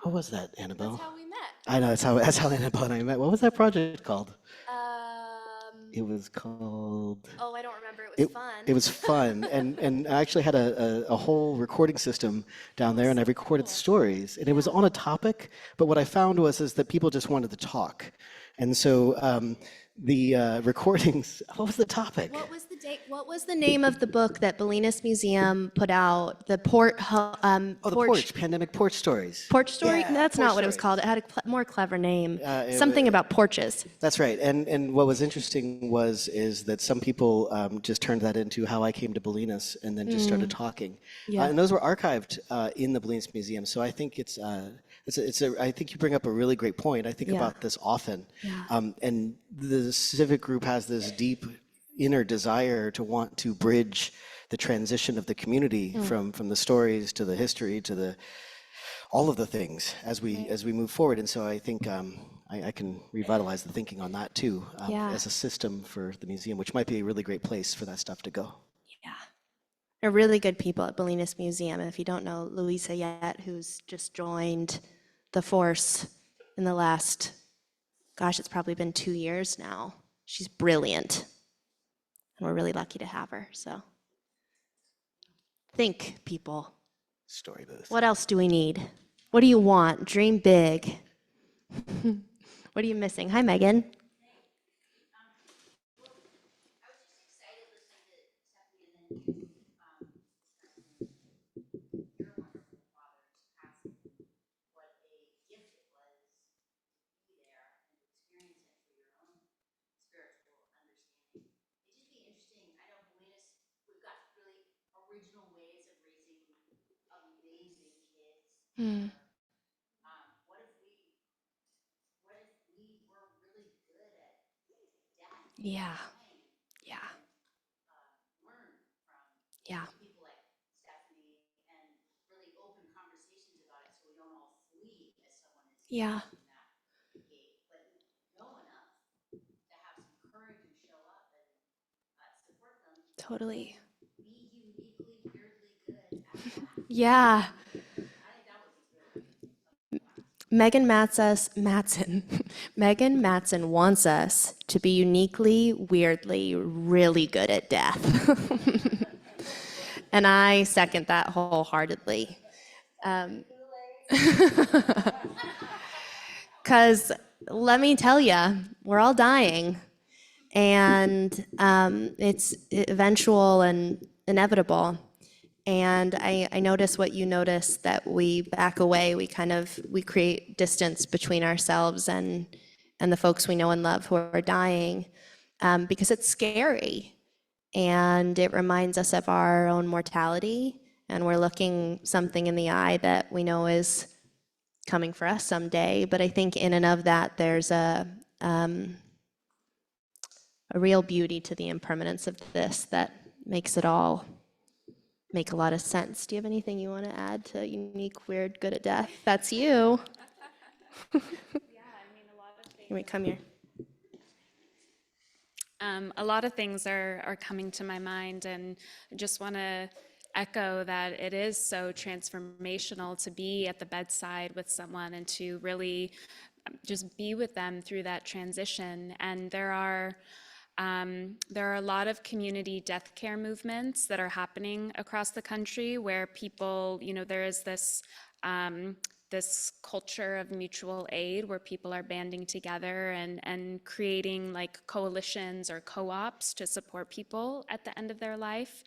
[SPEAKER 1] What was that, Annabelle?
[SPEAKER 3] That's how we met.
[SPEAKER 1] I know that's how Annabelle and I met. What was that project called? It was called.
[SPEAKER 3] Oh, I don't remember. It was fun.
[SPEAKER 1] It was fun, and I actually had a whole recording system down there, and I recorded stories, and it was on a topic. But what I found is that people just wanted to talk, and so the recordings. What was the topic?
[SPEAKER 3] What was the date? What was the name of the book that Bolinas Museum put out? The
[SPEAKER 1] Oh, the porch, pandemic porch stories.
[SPEAKER 3] porch story?
[SPEAKER 1] Yeah,
[SPEAKER 3] That's
[SPEAKER 1] porch
[SPEAKER 3] not what it was
[SPEAKER 1] stories.
[SPEAKER 3] called. It had a more clever name.
[SPEAKER 1] It
[SPEAKER 3] Something about porches.
[SPEAKER 1] That's right. And what was interesting is that some people just turned that into how I came to Bolinas and then just started talking.
[SPEAKER 3] Yeah.
[SPEAKER 1] And those were archived in the Bolinas Museum. So I think I think you bring up a really great point. I think
[SPEAKER 3] Yeah.
[SPEAKER 1] about this often.
[SPEAKER 3] Yeah.
[SPEAKER 1] And the civic group has this deep inner desire to want to bridge the transition of the community from the stories to the history to the all of the things as we move forward. And so I think I can revitalize the thinking on that too,
[SPEAKER 3] Yeah.
[SPEAKER 1] as a system for the museum, which might be a really great place for that stuff to go.
[SPEAKER 3] Yeah. They're really good people at Bolinas Museum. And if you don't know Louisa yet, who's just joined the force in the last, gosh, it's probably been 2 years now. She's brilliant. And we're really lucky to have her. So think, people.
[SPEAKER 1] Story booth.
[SPEAKER 3] What else do we need? What do you want? Dream big. What are you missing? Hi, Megan. Hmm. Yeah. Yeah. Yeah. Yeah. Totally. Yeah. Megan Matson. Megan Matson wants us to be uniquely, weirdly, really good at death. And I second that wholeheartedly. Because let me tell you, we're all dying. And it's eventual and inevitable. And I notice what you notice, that we back away, we create distance between ourselves and the folks we know and love who are dying, because it's scary. And it reminds us of our own mortality, and we're looking something in the eye that we know is coming for us someday. But I think in and of that, there's a real beauty to the impermanence of this that makes it all make a lot of sense. Do you have anything you want to add to Unique, Weird, Good at Death? That's you. Can we come here?
[SPEAKER 12] A lot of things are coming to my mind, and I just want to echo that it is so transformational to be at the bedside with someone and to really just be with them through that transition. And there are a lot of community death care movements that are happening across the country where people, there is this culture of mutual aid where people are banding together and creating like coalitions or co-ops to support people at the end of their life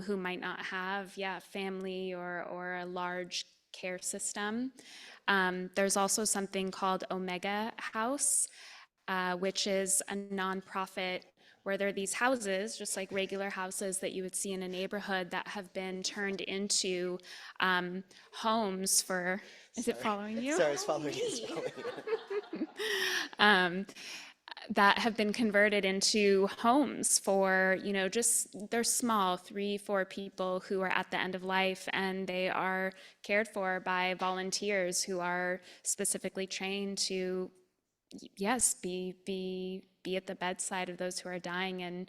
[SPEAKER 12] who might not have, family or a large care system. There's also something called Omega House, which is a nonprofit where there are these houses, just like regular houses that you would see in a neighborhood, that have been turned into homes for. Is it following you?
[SPEAKER 1] Sorry, it's following
[SPEAKER 12] That have been converted into homes for, just they're small, 3-4 people who are at the end of life, and they are cared for by volunteers who are specifically trained to, yes, be at the bedside of those who are dying. And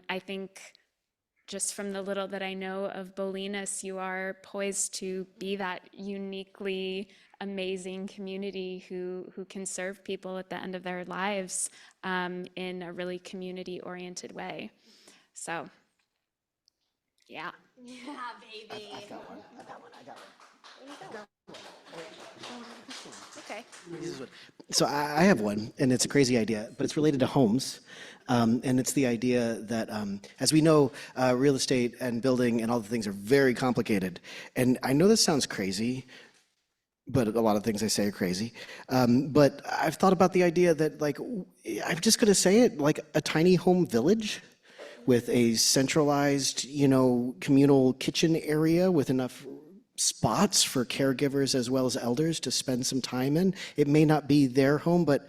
[SPEAKER 12] I think just from the little that I know of Bolinas, you are poised to be that uniquely amazing community who can serve people at the end of their lives in a really community-oriented way. So, yeah.
[SPEAKER 3] Yeah, baby.
[SPEAKER 1] I've got one.
[SPEAKER 3] Okay.
[SPEAKER 1] So I have one, and it's a crazy idea, but it's related to homes. And it's the idea that, as we know, real estate and building and all the things are very complicated. And I know this sounds crazy, but a lot of things I say are crazy. But I've thought about the idea that, like, I'm just going to say it, like a tiny home village with a centralized, communal kitchen area with enough spots for caregivers as well as elders to spend some time in. It may not be their home, but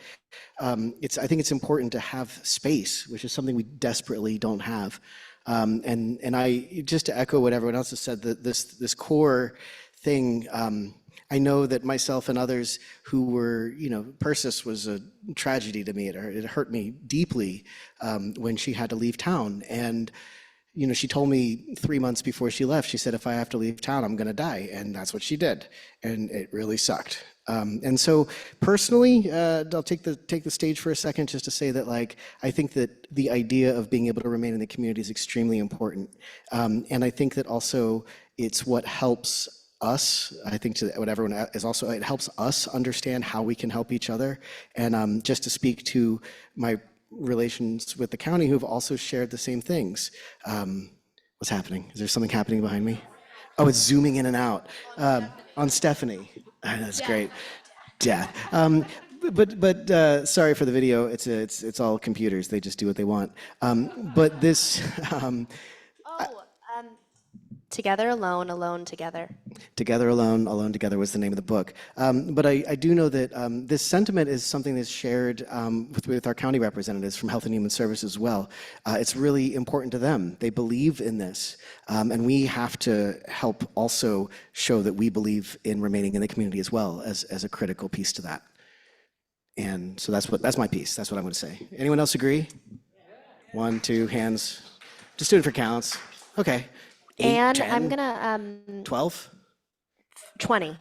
[SPEAKER 1] I think it's important to have space, which is something we desperately don't have. And I, just to echo what everyone else has said, that this core thing, I know that myself and others who were, Persis was a tragedy to me. It hurt me deeply when she had to leave town. And she told me 3 months before she left, she said, if I have to leave town, I'm going to die. And that's what she did. And it really sucked. And so personally, I'll take the stage for a second just to say that, like, I think that the idea of being able to remain in the community is extremely important. And I think that also it's what helps us, I think to what everyone is also, it helps us understand how we can help each other. And just to speak to my relations with the county who've also shared the same things. What's happening? Is there something happening behind me? Oh, it's zooming in and out. On Stephanie. That's great. Death. But sorry for the video. It's all computers. They just do what they want. But this.
[SPEAKER 3] Together alone, alone together.
[SPEAKER 1] Together Alone, Alone Together was the name of the book. But I do know that this sentiment is something that's shared with our county representatives from Health and Human Services as well. It's really important to them. They believe in this. And we have to help also show that we believe in remaining in the community as well as a critical piece to that. And so that's my piece. That's what I'm going to say. Anyone else agree? 1, 2, hands. Just do it for counts. Okay. 8,
[SPEAKER 3] And
[SPEAKER 1] 10,
[SPEAKER 3] I'm gonna
[SPEAKER 1] 12?
[SPEAKER 3] 20.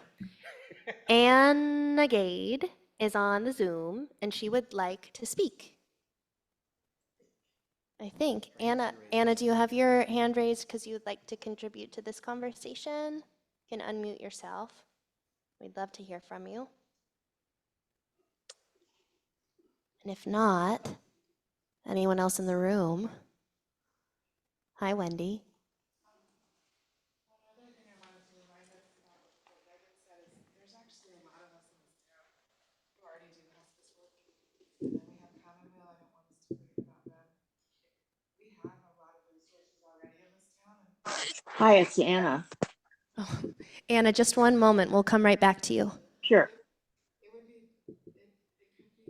[SPEAKER 3] Anna Gade is on the Zoom, and she would like to speak. I think. Anna, do you have your hand raised because you would like to contribute to this conversation? You can unmute yourself. We'd love to hear from you. And if not, anyone else in the room? Hi, Wendy.
[SPEAKER 14] Hi, it's Anna.
[SPEAKER 3] Oh, Anna, just one moment. We'll come right back to you.
[SPEAKER 14] Sure.
[SPEAKER 7] It would be, it could be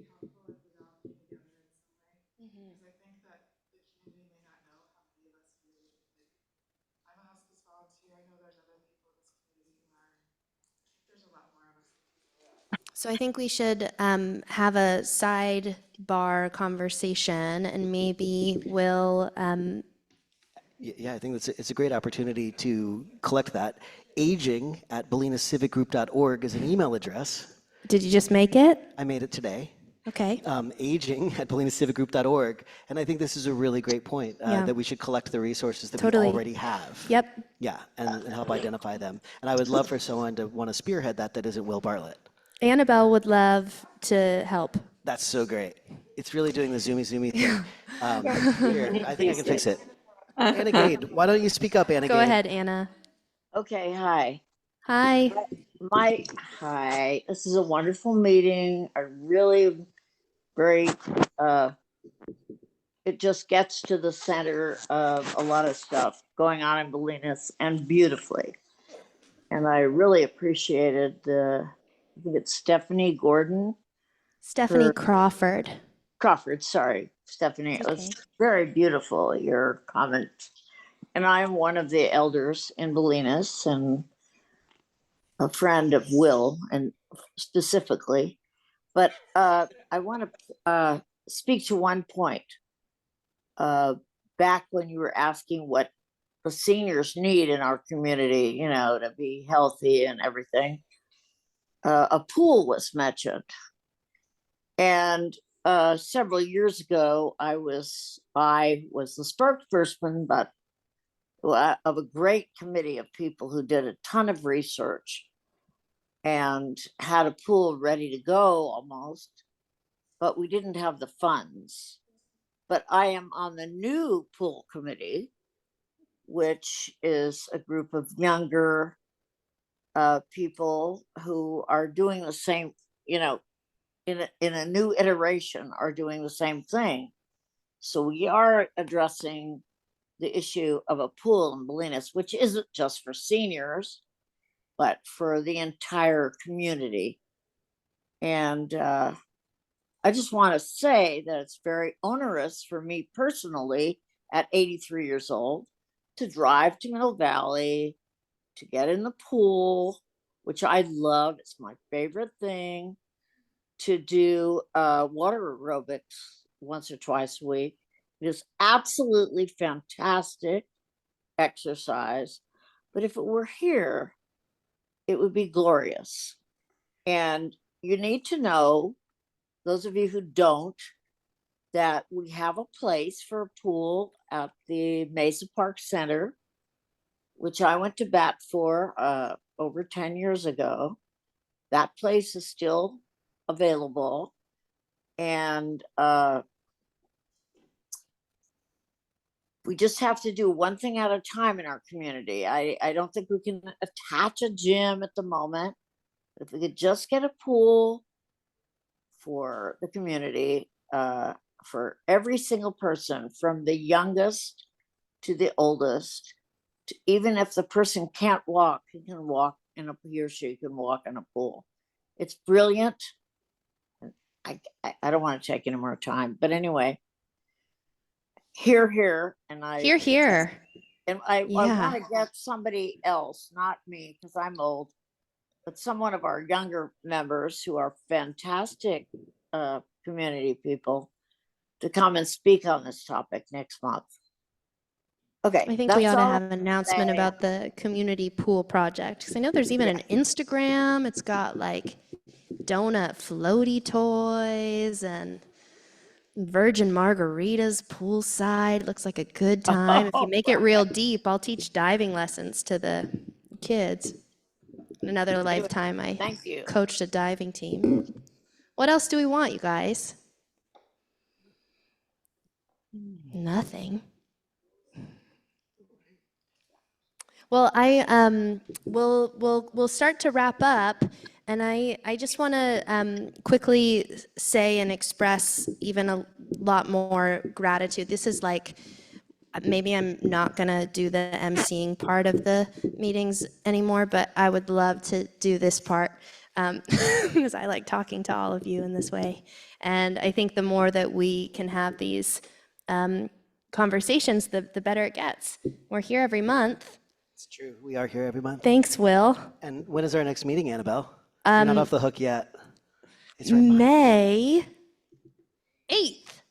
[SPEAKER 7] helpful if we all came together in some way, because I think that the community may not know how many of us really, like, I'm a hospice volunteer, I know there's other people in this community who are, I think there's a lot more of us than people realize.
[SPEAKER 3] So I think we should have a sidebar conversation, and maybe we'll.
[SPEAKER 1] Yeah, I think it's a great opportunity to collect that. aging@bolinascivicgroup.org is an email address.
[SPEAKER 3] Did you just make it?
[SPEAKER 1] I made it today.
[SPEAKER 3] Okay.
[SPEAKER 1] Aging@bolinascivicgroup.org. And I think this is a really great point,
[SPEAKER 3] Yeah.
[SPEAKER 1] that we should collect the resources that
[SPEAKER 3] Totally.
[SPEAKER 1] we already have.
[SPEAKER 3] Yep.
[SPEAKER 1] Yeah, and help identify them. And I would love for someone to want to spearhead that isn't Will Bartlett.
[SPEAKER 3] Annabelle would love to help.
[SPEAKER 1] That's so great. It's really doing the zoomy thing. Here, I think I can fix it. Anna Gade, why don't you speak up, Anna
[SPEAKER 3] Go
[SPEAKER 1] Gade?
[SPEAKER 3] ahead, Anna.
[SPEAKER 14] Okay, hi.
[SPEAKER 3] Hi.
[SPEAKER 14] Hi. This is a wonderful meeting. I really very it just gets to the center of a lot of stuff going on in Bolinas and beautifully. And I really appreciated I think it's Stephanie Gordon.
[SPEAKER 3] Stephanie Crawford.
[SPEAKER 14] Crawford, sorry, Stephanie.
[SPEAKER 3] It's
[SPEAKER 14] It was
[SPEAKER 3] okay.
[SPEAKER 14] very beautiful, your comment. And I'm one of the elders in Bolinas and a friend of Will, and specifically. But I want to speak to one point. Back when you were asking what the seniors need in our community, to be healthy and everything, a pool was mentioned. And several years ago, I was the spokesperson, but of a great committee of people who did a ton of research and had a pool ready to go almost, but we didn't have the funds. But I am on the new pool committee, which is a group of younger people who are doing the same, in a new iteration, are doing the same thing. So we are addressing the issue of a pool in Bolinas, which isn't just for seniors, but for the entire community. And I just want to say that it's very onerous for me personally at 83 years old to drive to Middle Valley, to get in the pool, which I love. It's my favorite thing, to do water aerobics once or twice a week. It is absolutely fantastic exercise. But if it were here, it would be glorious. And you need to know, those of you who don't, that we have a place for a pool at the Mesa Park Center, which I went to bat for over 10 years ago. That place is still available. And we just have to do one thing at a time in our community. I don't think we can attach a gym at the moment. If we could just get a pool for the community, for every single person, from the youngest to the oldest, even if the person can't walk, he or she can walk in a pool. It's brilliant. I don't want to take any more time, but anyway, here, and
[SPEAKER 3] Here.
[SPEAKER 14] and I
[SPEAKER 3] Yeah.
[SPEAKER 14] want to get somebody else, not me, because I'm old, but someone of our younger members who are fantastic community people to come and speak on this topic next month. Okay.
[SPEAKER 3] I think we ought to
[SPEAKER 14] all
[SPEAKER 3] have an announcement
[SPEAKER 14] say.
[SPEAKER 3] about the community pool project. Because I know there's even an Instagram. It's got like donut floaty toys and virgin margaritas poolside. Looks like a good time. If you make it real deep, I'll teach diving lessons to the kids. In another lifetime, I
[SPEAKER 14] Thank you.
[SPEAKER 3] coached a diving team. What else do we want, you guys? Nothing. Well, we'll start to wrap up, and I just want to quickly say and express even a lot more gratitude. This is like, maybe I'm not gonna do the emceeing part of the meetings anymore, but I would love to do this part. because I like talking to all of you in this way. And I think the more that we can have these conversations, the better it gets. We're here every month.
[SPEAKER 1] It's true. We are here every month.
[SPEAKER 3] Thanks, Will.
[SPEAKER 1] And when is our next meeting, Annabelle? You're not off the hook yet. It's right.
[SPEAKER 3] May 8th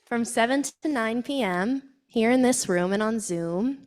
[SPEAKER 3] from 7 to 9 p.m. here in this room and on Zoom.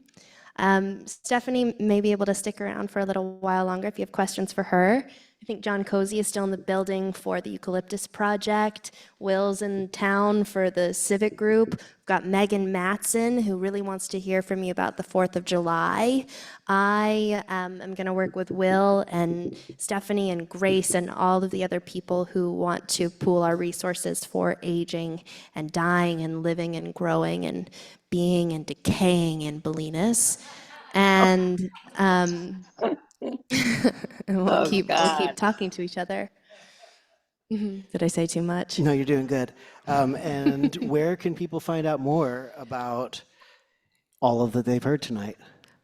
[SPEAKER 3] Stephanie may be able to stick around for a little while longer if you have questions for her. I think John Cozy is still in the building for the Eucalyptus Project. Will's in town for the civic group. We've got Megan Matson, who really wants to hear from you about the 4th of July. I am going to work with Will and Stephanie and Grace and all of the other people who want to pool our resources for aging and dying and living and growing and being and decaying in Bolinas. And and we'll keep talking to each other. Did I say too much?
[SPEAKER 1] No, you're doing good. And where can people find out more about all of that they've heard tonight?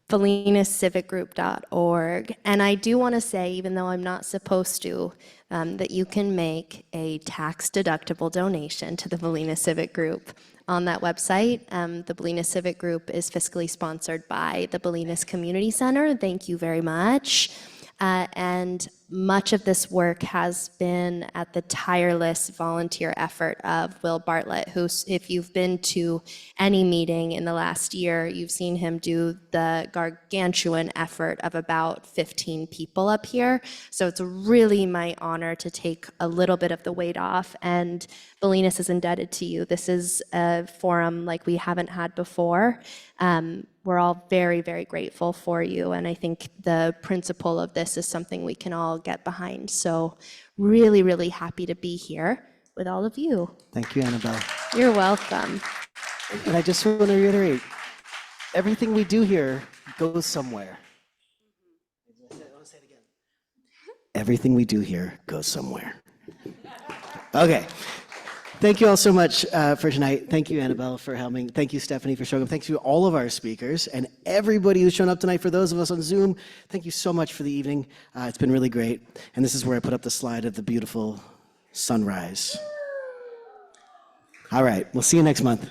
[SPEAKER 3] BolinasCivicGroup.org. And I do want to say, even though I'm not supposed to, that you can make a tax-deductible donation to the Bolinas Civic Group on that website. The Bolinas Civic Group is fiscally sponsored by the Bolinas Community Center. Thank you very much. And much of this work has been at the tireless volunteer effort of Will Bartlett, who, if you've been to any meeting in the last year, you've seen him do the gargantuan effort of about 15 people up here. So it's really my honor to take a little bit of the weight off, and Bolinas is indebted to you. This is a forum like we haven't had before. We're all very, very grateful for you, and I think the principle of this is something we can all get behind. So really, really happy to be here with all of you.
[SPEAKER 1] Thank you, Annabelle.
[SPEAKER 3] You're welcome.
[SPEAKER 1] And I just want to reiterate, everything we do here goes somewhere. I want to say it again. Everything we do here goes somewhere. Okay. Thank you all so much for tonight. Thank you, Annabelle, for helping. Thank you, Stephanie, for showing up. Thanks to all of our speakers and everybody who's shown up tonight. For those of us on Zoom, thank you so much for the evening. It's been really great. And this is where I put up the slide of the beautiful sunrise. All right, we'll see you next month.